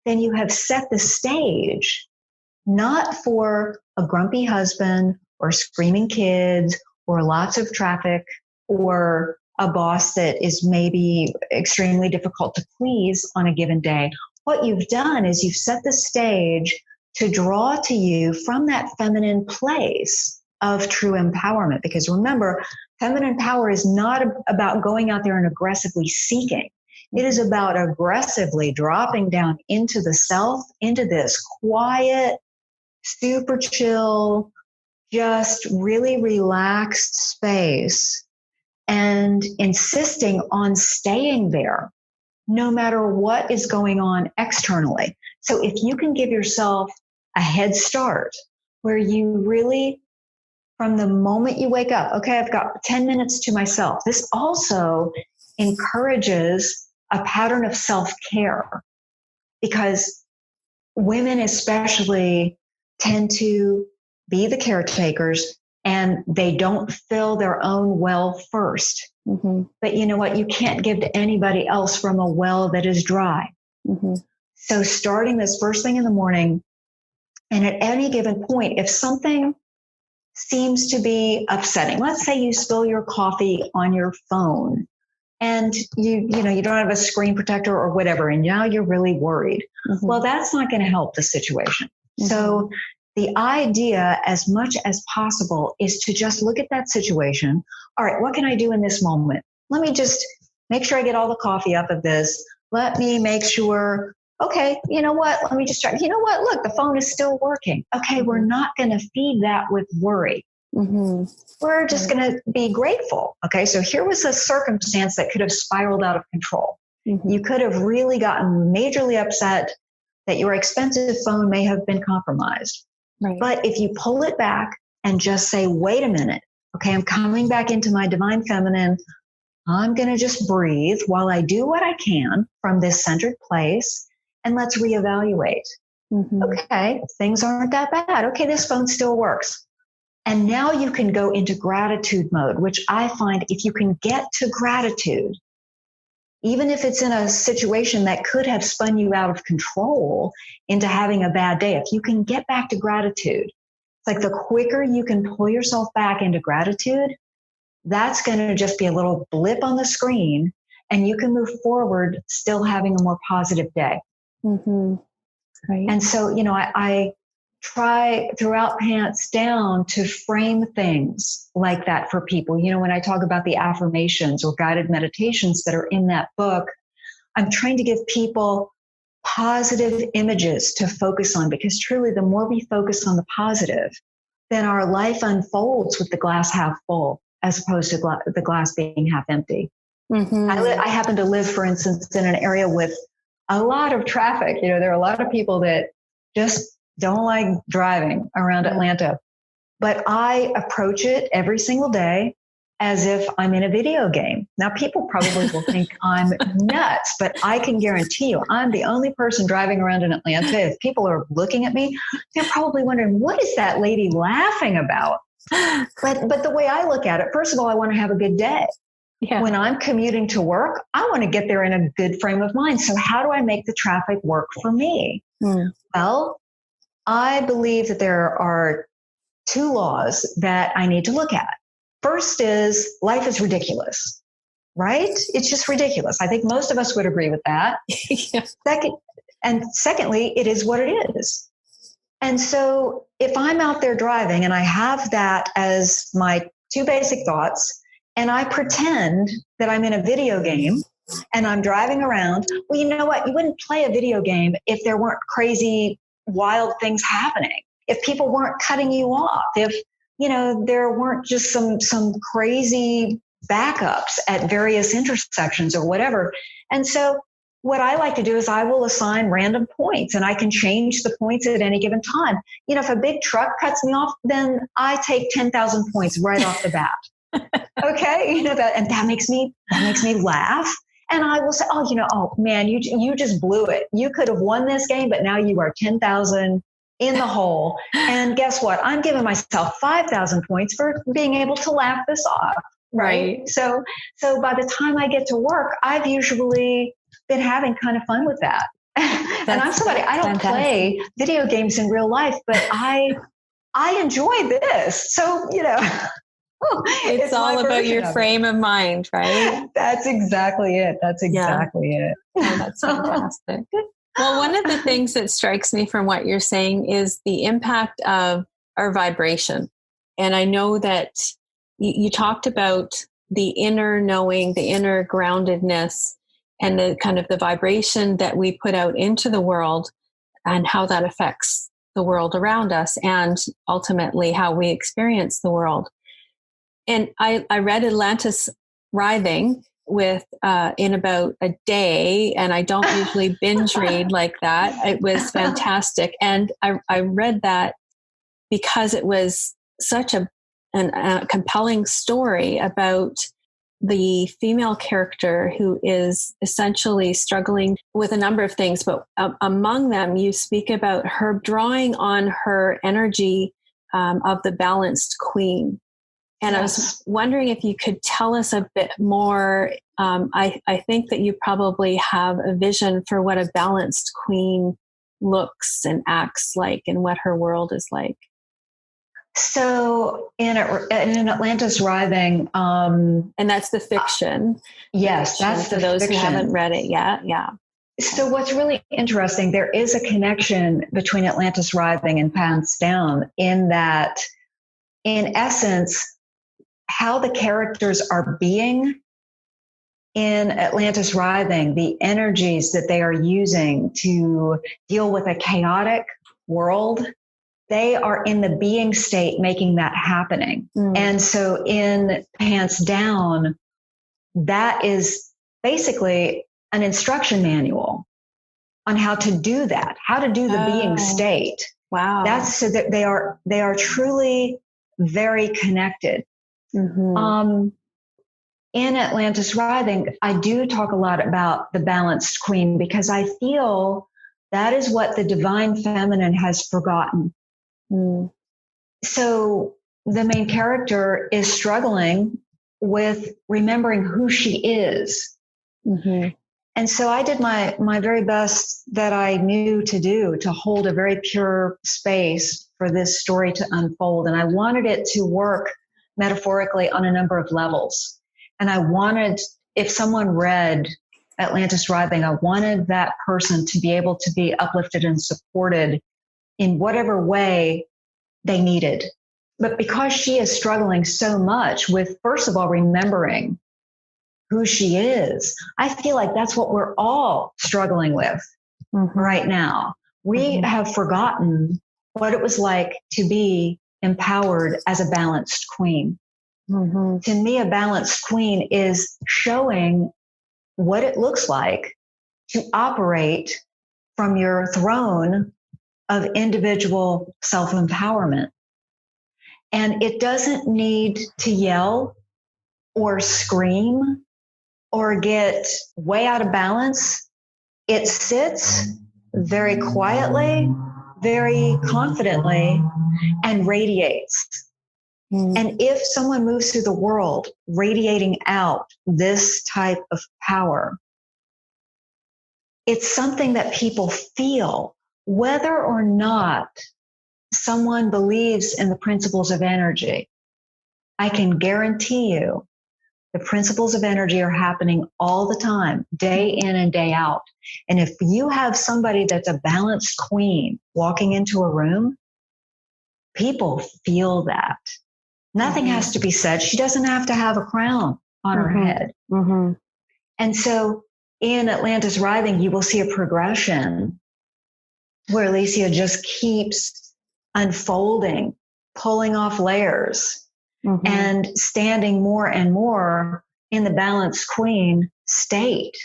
then you have set the stage, not for a grumpy husband or screaming kids or lots of traffic or a boss that is maybe extremely difficult to please on a given day, what you've done is you've set the stage to draw to you from that feminine place of true empowerment. Because remember, feminine power is not about going out there and aggressively seeking. It is about aggressively dropping down into the self, into this quiet, super chill, just really relaxed space, and insisting on staying there no matter what is going on externally. So if you can give yourself a head start where you really, from the moment you wake up, okay, I've got 10 minutes to myself. This also encourages a pattern of self-care, because women especially tend to be the caretakers and they don't fill their own well first. Mm-hmm. But you know what? You can't give to anybody else from a well that is dry. Mm-hmm. So starting this first thing in the morning, and at any given point, if something seems to be upsetting, let's say you spill your coffee on your phone and you don't have a screen protector or whatever, and now you're really worried. Mm-hmm. Well, that's not going to help the situation. Mm-hmm. So the idea, as much as possible, is to just look at that situation. All right, what can I do in this moment? Let me just make sure I get all the coffee up of this. Let me make sure, okay, you know what? Let me just try. You know what? Look, the phone is still working. Okay, we're not going to feed that with worry. Mm-hmm. We're just going to be grateful. Okay, so here was a circumstance that could have spiraled out of control. Mm-hmm. You could have really gotten majorly upset that your expensive phone may have been compromised. Right. But if you pull it back and just say, wait a minute, okay, I'm coming back into my divine feminine. I'm going to just breathe while I do what I can from this centered place, and let's reevaluate. Mm-hmm. Okay, things aren't that bad. Okay, this phone still works. And now you can go into gratitude mode, which I find if you can get to gratitude, even if it's in a situation that could have spun you out of control into having a bad day, if you can get back to gratitude, it's like the quicker you can pull yourself back into gratitude, that's going to just be a little blip on the screen, and you can move forward still having a more positive day. Mm-hmm. Right. And so, I try throughout Pants Down to frame things like that for people. When I talk about the affirmations or guided meditations that are in that book, I'm trying to give people positive images to focus on, because truly the more we focus on the positive, then our life unfolds with the glass half full as opposed to the glass being half empty. Mm-hmm. I happen to live, for instance, in an area with a lot of traffic. There are a lot of people that just don't like driving around Atlanta, but I approach it every single day as if I'm in a video game. Now, people probably will think I'm nuts, but I can guarantee you I'm the only person driving around in Atlanta. If people are looking at me, they're probably wondering, what is that lady laughing about? But the way I look at it, first of all, I want to have a good day. Yeah. When I'm commuting to work, I want to get there in a good frame of mind. So how do I make the traffic work for me? Well, I believe that there are two laws that I need to look at. First is life is ridiculous, right? It's just ridiculous. I think most of us would agree with that. Yeah. Secondly, it is what it is. And so if I'm out there driving and I have that as my two basic thoughts, and I pretend that I'm in a video game and I'm driving around, well, you know what? You wouldn't play a video game if there weren't crazy, wild things happening. If people weren't cutting you off, if, there weren't just some crazy backups at various intersections or whatever. And so what I like to do is I will assign random points, and I can change the points at any given time. If a big truck cuts me off, then I take 10,000 points right off the bat. Okay. That makes me laugh. And I will say, oh man, you just blew it. You could have won this game, but now you are 10,000 in the hole. And guess what? I'm giving myself 5,000 points for being able to laugh this off. Right. So by the time I get to work, I've usually been having kind of fun with that. And I'm somebody, I don't play video games in real life, but I enjoy this. So, it's all about your frame of mind, right? That's exactly it. That's exactly it. Oh, that's fantastic. Well, one of the things that strikes me from what you're saying is the impact of our vibration. And I know that you talked about the inner knowing, the inner groundedness, and the kind of the vibration that we put out into the world and how that affects the world around us and ultimately how we experience the world. And I read Atlantis Writhing with in about a day, and I don't usually binge read like that. It was fantastic. And I read that because it was such a compelling story about the female character who is essentially struggling with a number of things, but among them, you speak about her drawing on her energy of the balanced queen. And I was wondering if you could tell us a bit more. I think that you probably have a vision for what a balanced queen looks and acts like and what her world is like. So in Atlantis Writhing, and that's the fiction. Yes, that's for those fiction. Who haven't read it yet. Yeah. So what's really interesting, there is a connection between Atlantis Writhing and Pants Down in that, in essence, how the characters are being in Atlantis Writhing, the energies that they are using to deal with a chaotic world, they are in the being state making that happening. And so in Pants Down, that is basically an instruction manual on how to do that, how to do the being state. Wow. That's so that they are truly very connected. Mm-hmm. In Atlantis Writhing, I do talk a lot about the balanced queen because I feel that is what the divine feminine has forgotten. So the main character is struggling with remembering who she is. Mm-hmm. And so I did my very best that I knew to do to hold a very pure space for this story to unfold. And I wanted it to work metaphorically on a number of levels. And I wanted, if someone read Atlantis Writhing, I wanted that person to be able to be uplifted and supported in whatever way they needed. But because she is struggling so much with, first of all, remembering who she is, I feel like that's what we're all struggling with right now. We have forgotten what it was like to be empowered as a balanced queen. To me, a balanced queen is showing what it looks like to operate from your throne of individual self-empowerment. And it doesn't need to yell or scream or get way out of balance. It sits very quietly, very confidently, and radiates. And if someone moves through the world radiating out this type of power, it's something that people feel, whether or not someone believes in the principles of energy. I can guarantee you the principles of energy are happening all the time, day in and day out. And if you have somebody that's a balanced queen walking into a room, people feel that. Nothing has to be said. She doesn't have to have a crown on her head. And so in Atlantis Writhing, you will see a progression where Alicia just keeps unfolding, pulling off layers, and standing more and more in the balanced queen state.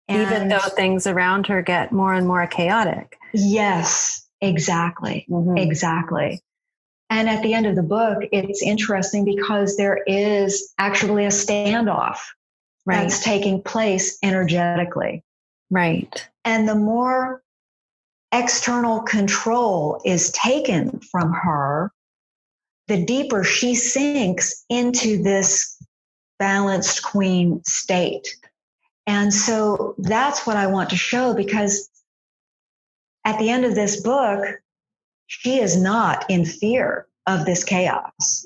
Even though things around her get more and more chaotic. Yes, exactly. Exactly. And at the end of the book, it's interesting because there is actually a standoff that's taking place energetically. Right. And the more external control is taken from her, the deeper she sinks into this balanced queen state. And so that's what I want to show, because at the end of this book, she is not in fear of this chaos.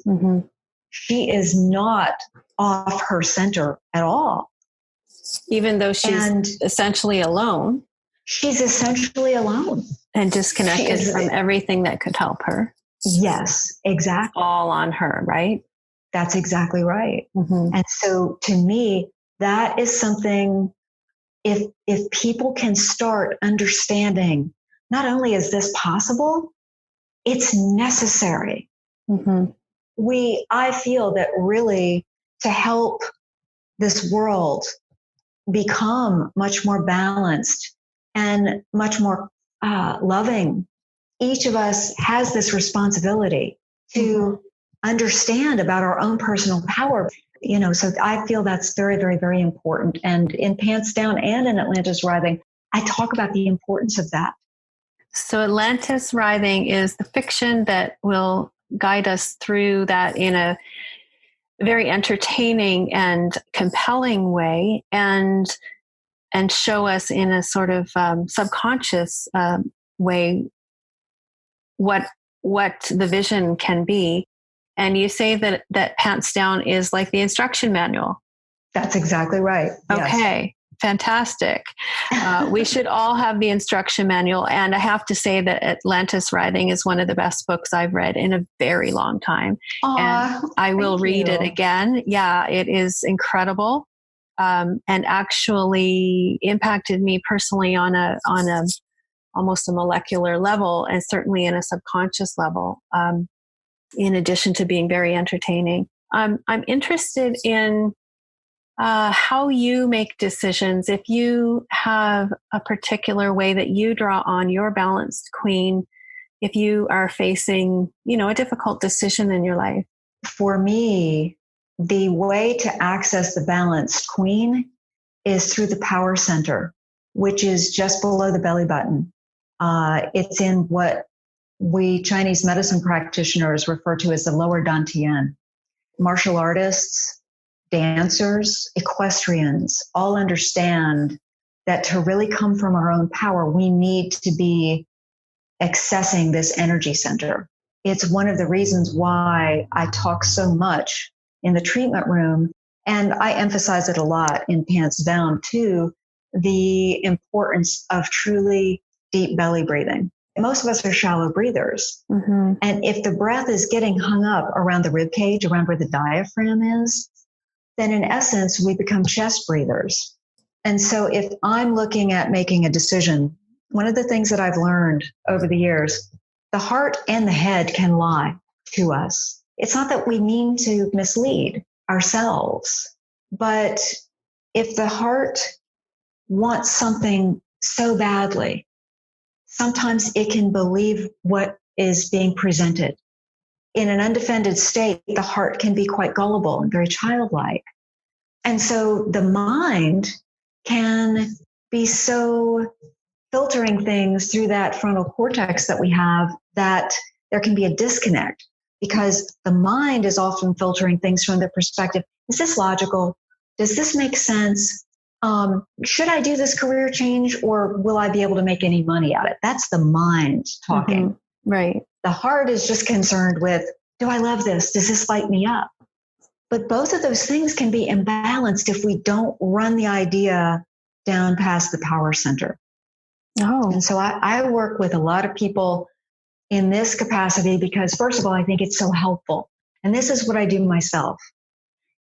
She is not off her center at all. Even though she's essentially alone. she's essentially alone and disconnected from everything that could help her. Yes, exactly. All on her, right? That's exactly right. Mm-hmm. And so to me, that is something, if people can start understanding, not only is this possible, it's necessary. Mm-hmm. I feel that really to help this world become much more balanced and much more loving, each of us has this responsibility to understand about our own personal power. So I feel that's very, very, very important. And in Pants Down and in Atlantis Rising, I talk about the importance of that. So Atlantis Rising is the fiction that will guide us through that in a very entertaining and compelling way, and show us in a sort of subconscious way what the vision can be. And you say that Pants Down is like the instruction manual. That's exactly right. Okay. Yes. Fantastic. We should all have the instruction manual. And I have to say that Atlantis Rising is one of the best books I've read in a very long time. And I will read it again. Yeah, it is incredible. And actually impacted me personally on a almost a molecular level, and certainly in a subconscious level, in addition to being very entertaining. I'm interested in how you make decisions. If you have a particular way that you draw on your balanced queen, if you are facing, a difficult decision in your life. For me, the way to access the balanced queen is through the power center, which is just below the belly button. It's in what we Chinese medicine practitioners refer to as the lower dantian. Martial artists, dancers, equestrians all understand that to really come from our own power, we need to be accessing this energy center. It's one of the reasons why I talk so much in the treatment room, and I emphasize it a lot in Pants Down too, the importance of truly deep belly breathing. Most of us are shallow breathers. Mm-hmm. And if the breath is getting hung up around the rib cage, around where the diaphragm is, then in essence, we become chest breathers. And so if I'm looking at making a decision, one of the things that I've learned over the years, the heart and the head can lie to us. It's not that we mean to mislead ourselves, but if the heart wants something so badly, sometimes it can believe what is being presented. In an undefended state, the heart can be quite gullible and very childlike. And so the mind can be so filtering things through that frontal cortex that we have that there can be a disconnect, because the mind is often filtering things from the perspective, is this logical? Does this make sense? Should I do this career change, or will I be able to make any money at it? That's the mind talking. Mm-hmm. Right. The heart is just concerned with, do I love this? Does this light me up? But both of those things can be imbalanced if we don't run the idea down past the power center. Oh. And so I work with a lot of people in this capacity because, first of all, I think it's so helpful. And this is what I do myself.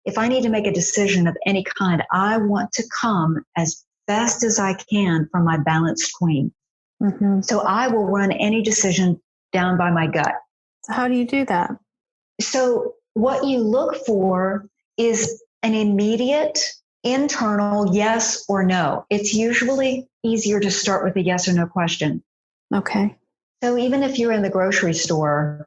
If I need to make a decision of any kind, I want to come as best as I can from my balanced queen. Mm-hmm. So I will run any decision down by my gut. So how do you do that? So what you look for is an immediate internal yes or no. It's usually easier to start with a yes or no question. Okay. So even if you're in the grocery store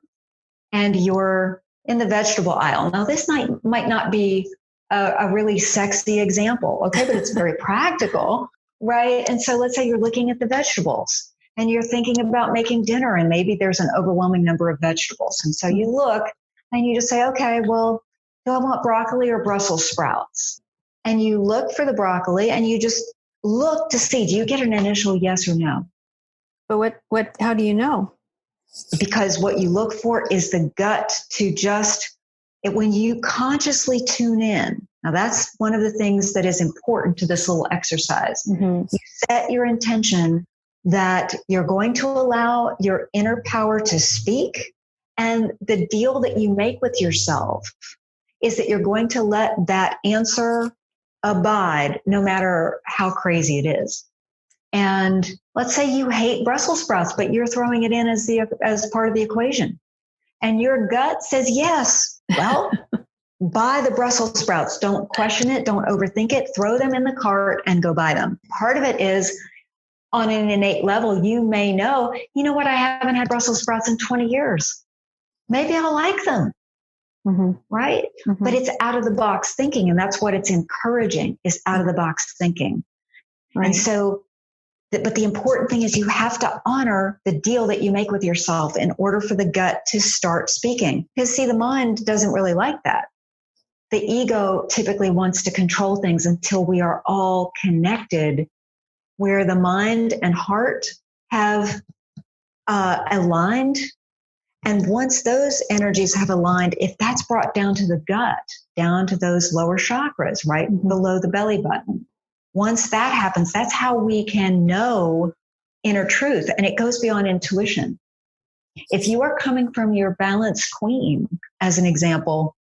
and you're in the vegetable aisle, now this might not be a really sexy example, okay, but it's very practical, right? And so let's say you're looking at the vegetables and you're thinking about making dinner, and maybe there's an overwhelming number of vegetables. And so you look and you just say, okay, well, do I want broccoli or Brussels sprouts? And you look for the broccoli and you just look to see, do you get an initial yes or no? But how do you know? Because what you look for is the gut to when you consciously tune in Now, that's one of the things that is important to this little exercise. You set your intention that you're going to allow your inner power to speak. And the deal that you make with yourself is that you're going to let that answer abide no matter how crazy it is. And let's say you hate Brussels sprouts, but you're throwing it in as part of the equation. And your gut says yes. Well, buy the Brussels sprouts. Don't question it. Don't overthink it. Throw them in the cart and go buy them. Part of it is on an innate level, you may know, you know what, I haven't had Brussels sprouts in 20 years. Maybe I'll like them. Right? But it's out of the box thinking. And that's what it's encouraging, is out of the box thinking. Right. And so, but the important thing is you have to honor the deal that you make with yourself in order for the gut to start speaking. Because see, the mind doesn't really like that. The ego typically wants to control things until we are all connected, where the mind and heart have aligned. And once those energies have aligned, if that's brought down to the gut, down to those lower chakras, right below the belly button, once that happens, that's how we can know inner truth. And it goes beyond intuition. If you are coming from your balanced queen, as an example,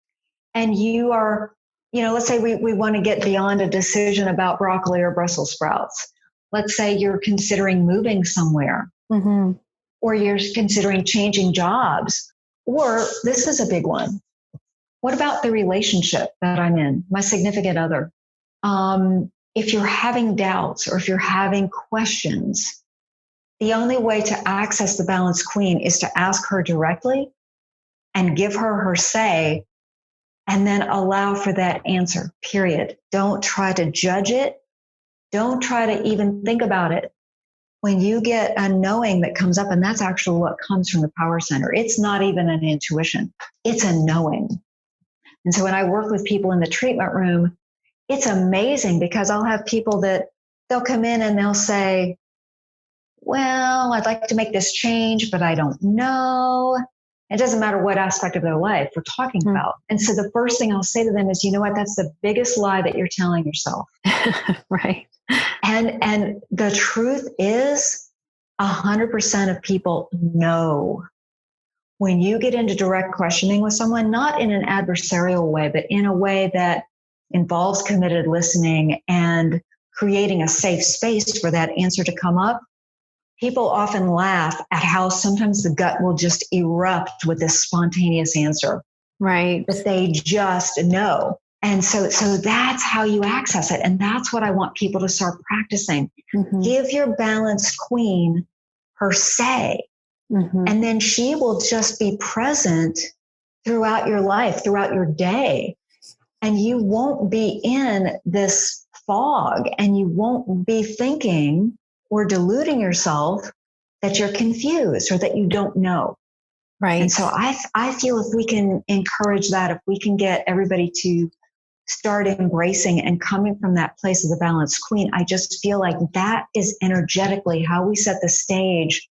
and you are, let's say we want to get beyond a decision about broccoli or Brussels sprouts. Let's say you're considering moving somewhere. Or you're considering changing jobs, or this is a big one. What about the relationship that I'm in, my significant other? If you're having doubts or if you're having questions, the only way to access the balanced queen is to ask her directly and give her her say, and then allow for that answer, period. Don't try to judge it. Don't try to even think about it. When you get a knowing that comes up, and that's actually what comes from the power center, it's not even an intuition, it's a knowing. And so when I work with people in the treatment room, it's amazing because I'll have people that they'll come in and they'll say, well, I'd like to make this change, but I don't know. It doesn't matter what aspect of their life we're talking about. And so the first thing I'll say to them is, you know what, that's the biggest lie that you're telling yourself. Right. And the truth is 100% of people know. When you get into direct questioning with someone, not in an adversarial way, but in a way that involves committed listening and creating a safe space for that answer to come up, people often laugh at how sometimes the gut will just erupt with this spontaneous answer. Right. That they just know. And so that's how you access it. And that's what I want people to start practicing. Give your balanced queen her say. And then she will just be present throughout your life, throughout your day. And you won't be in this fog, and you won't be thinking or deluding yourself that you're confused or that you don't know. Right. And so I feel if we can encourage that, if we can get everybody to start embracing and coming from that place of the balanced queen, I just feel like that is energetically how we set the stage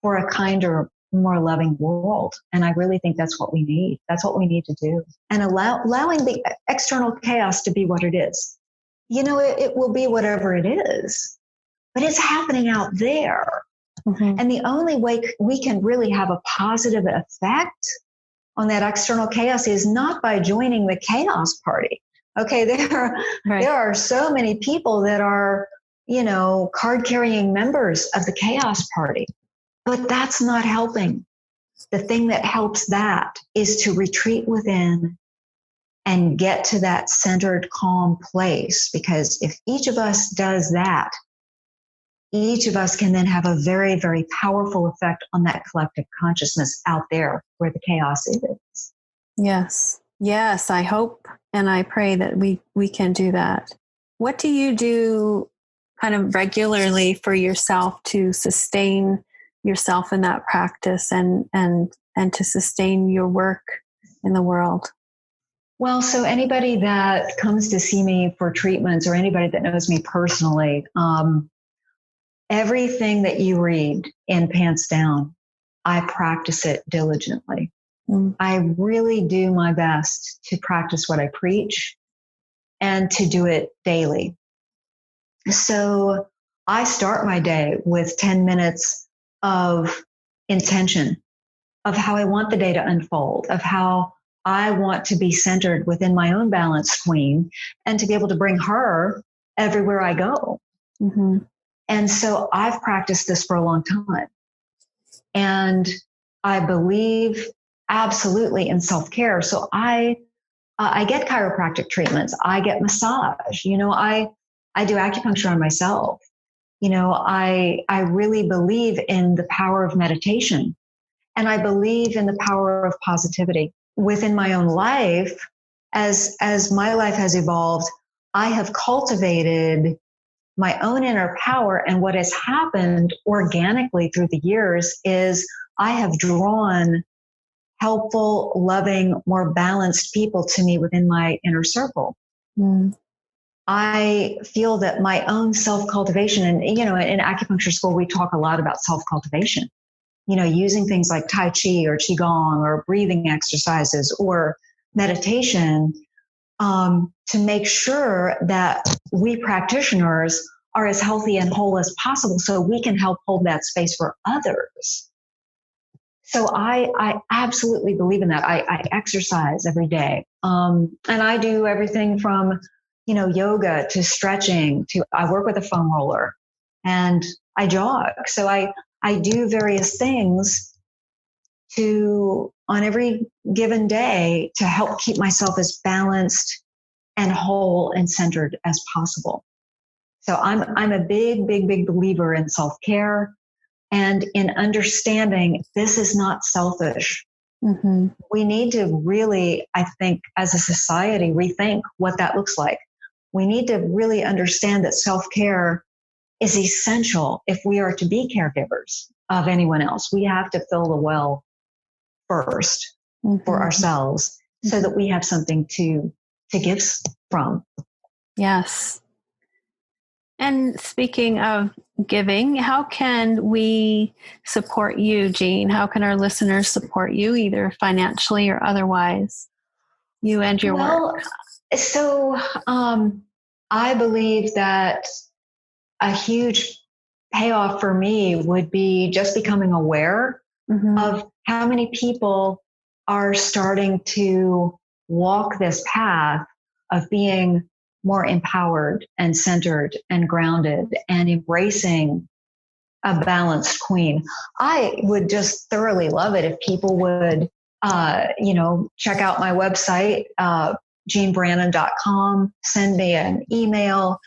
for a kinder, more loving world. And I really think that's what we need. That's what we need to do. And allowing the external chaos to be what it is. It will be whatever it is, but it's happening out there. And the only way we can really have a positive effect on that external chaos is not by joining the chaos party. Okay, there are so many people that are, card-carrying members of the chaos party, but that's not helping. The thing that helps that is to retreat within and get to that centered, calm place. Because if each of us does that, each of us can then have a very, very powerful effect on that collective consciousness out there where the chaos is. Yes. Yes. I hope and I pray that we can do that. What do you do kind of regularly for yourself to sustain yourself in that practice and to sustain your work in the world? Well, so anybody that comes to see me for treatments or anybody that knows me personally, everything that you read in Pants Down, I practice it diligently. I really do my best to practice what I preach. and to do it daily. So I start my day with 10 minutes of intention of how I want the day to unfold, of how I want to be centered within my own balanced queen and to be able to bring her everywhere I go. Mm-hmm. And so I've practiced this for a long time. And I believe absolutely in self-care. So I get chiropractic treatments. I get massage. I do acupuncture on myself. I really believe in the power of meditation, and I believe in the power of positivity within my own life. As my life has evolved, I have cultivated my own inner power. And what has happened organically through the years is I have drawn helpful, loving, more balanced people to me within my inner circle. Mm. I feel that my own self-cultivation, and, in acupuncture school, we talk a lot about self-cultivation, using things like Tai Chi or Qigong or breathing exercises or meditation, to make sure that we practitioners are as healthy and whole as possible so we can help hold that space for others. So I absolutely believe in that. I exercise every day. And I do everything from, yoga to stretching to I work with a foam roller and I jog. So I do various things on every given day to help keep myself as balanced and whole and centered as possible. So I'm a big, big, big believer in self-care and in understanding this is not selfish. Mm-hmm. We need to really, I think, as a society, rethink what that looks like. We need to really understand that self-care is essential if we are to be caregivers of anyone else. We have to fill the well first for ourselves so that we have something to give from. Yes. And speaking of giving, how can we support you, Jean? How can our listeners support you, either financially or otherwise? You and your work. So I believe that a huge payoff for me would be just becoming aware of how many people are starting to walk this path of being more empowered and centered and grounded and embracing a balanced queen. I would just thoroughly love it if people would, check out my website, jeanbrannon.com, send me an email.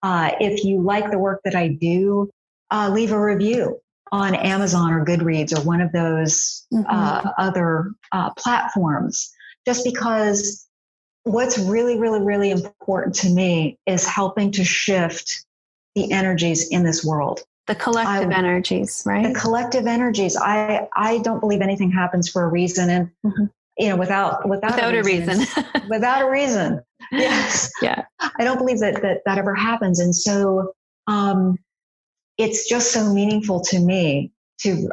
If you like the work that I do, leave a review on Amazon or Goodreads or one of those other platforms, just because what's really, really, really important to me is helping to shift the energies in this world. The collective energies, right? The collective energies. I don't believe anything happens for a reason. And, without a reason. Without a reason. Yes. Yeah. I don't believe that ever happens. And so it's just so meaningful to me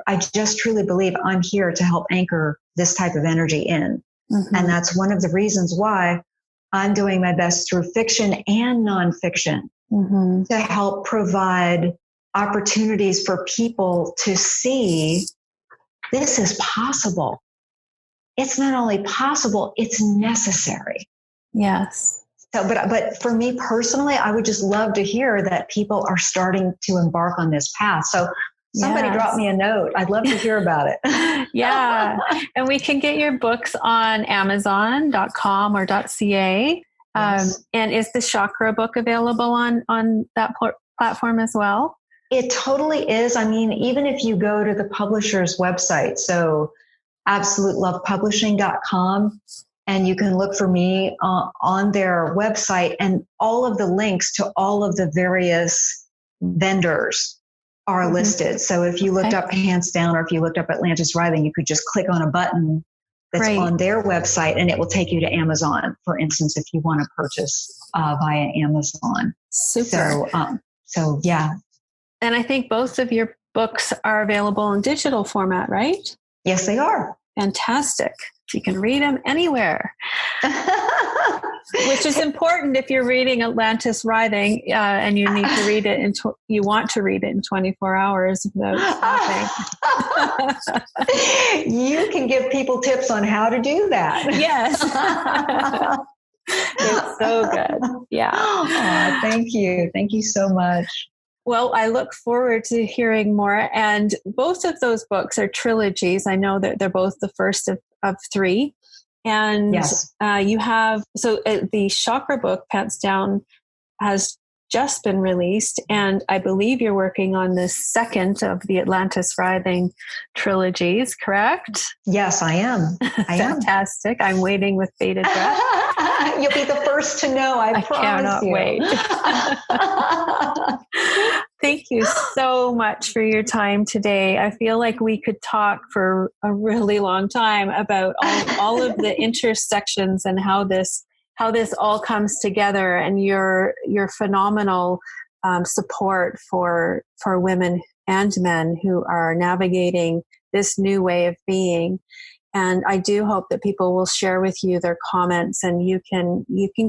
I just truly believe I'm here to help anchor this type of energy in. And that's one of the reasons why I'm doing my best through fiction and nonfiction to help provide opportunities for people to see this is possible. It's not only possible, it's necessary. Yes. So, but for me personally, I would just love to hear that people are starting to embark on this path. So somebody drop me a note. I'd love to hear about it. Yeah. And we can get your books on Amazon.com or .ca. Yes. And is the chakra book available on that platform as well? It totally is. I mean, even if you go to the publisher's website, so absolutelovepublishing.com, and you can look for me on their website, and all of the links to all of the various vendors are listed. So if you looked up Hands Down or if you looked up Atlantis Rising, you could just click on a button that's on their website and it will take you to Amazon, for instance, if you want to purchase via Amazon. Super. So yeah. And I think both of your books are available in digital format, right? Yes, they are. Fantastic. You can read them anywhere. Which is important if you're reading Atlantis Writhing and you need to read it you want to read it in 24 hours without stopping. You can give people tips on how to do that. Yes. It's so good. Yeah. Oh, thank you. Thank you so much. Well, I look forward to hearing more. And both of those books are trilogies. I know that they're both the first of three. And yes. You have, the chakra book, Pants Down, has just been released. And I believe you're working on the second of the Atlantis Writhing trilogies, correct? Yes, I am. Fantastic. I'm waiting with bated breath. You'll be the first to know. I promise cannot wait. Thank you so much for your time today. I feel like we could talk for a really long time about all of the intersections and how this all comes together, and your phenomenal support for women and men who are navigating this new way of being. And I do hope that people will share with you their comments, and you can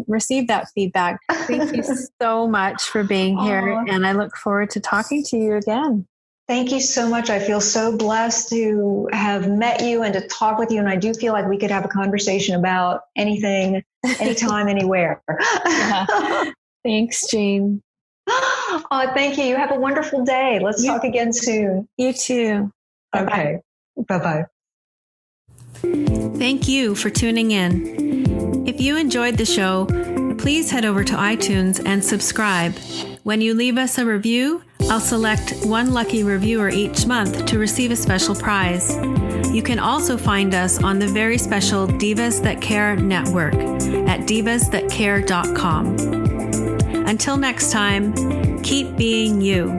receive that feedback. Thank you so much for being here. And I look forward to talking to you again. Thank you so much. I feel so blessed to have met you and to talk with you. And I do feel like we could have a conversation about anything, anytime, anywhere. Yeah. Thanks, Jean. Oh, thank you. You have a wonderful day. Let's talk again soon. You too. Okay. Bye-bye. Thank you for tuning in. If you enjoyed the show, please head over to iTunes and subscribe. When you leave us a review, I'll select one lucky reviewer each month to receive a special prize. You can also find us on the very special Divas That Care network at divasthatcare.com. Until next time, keep being you.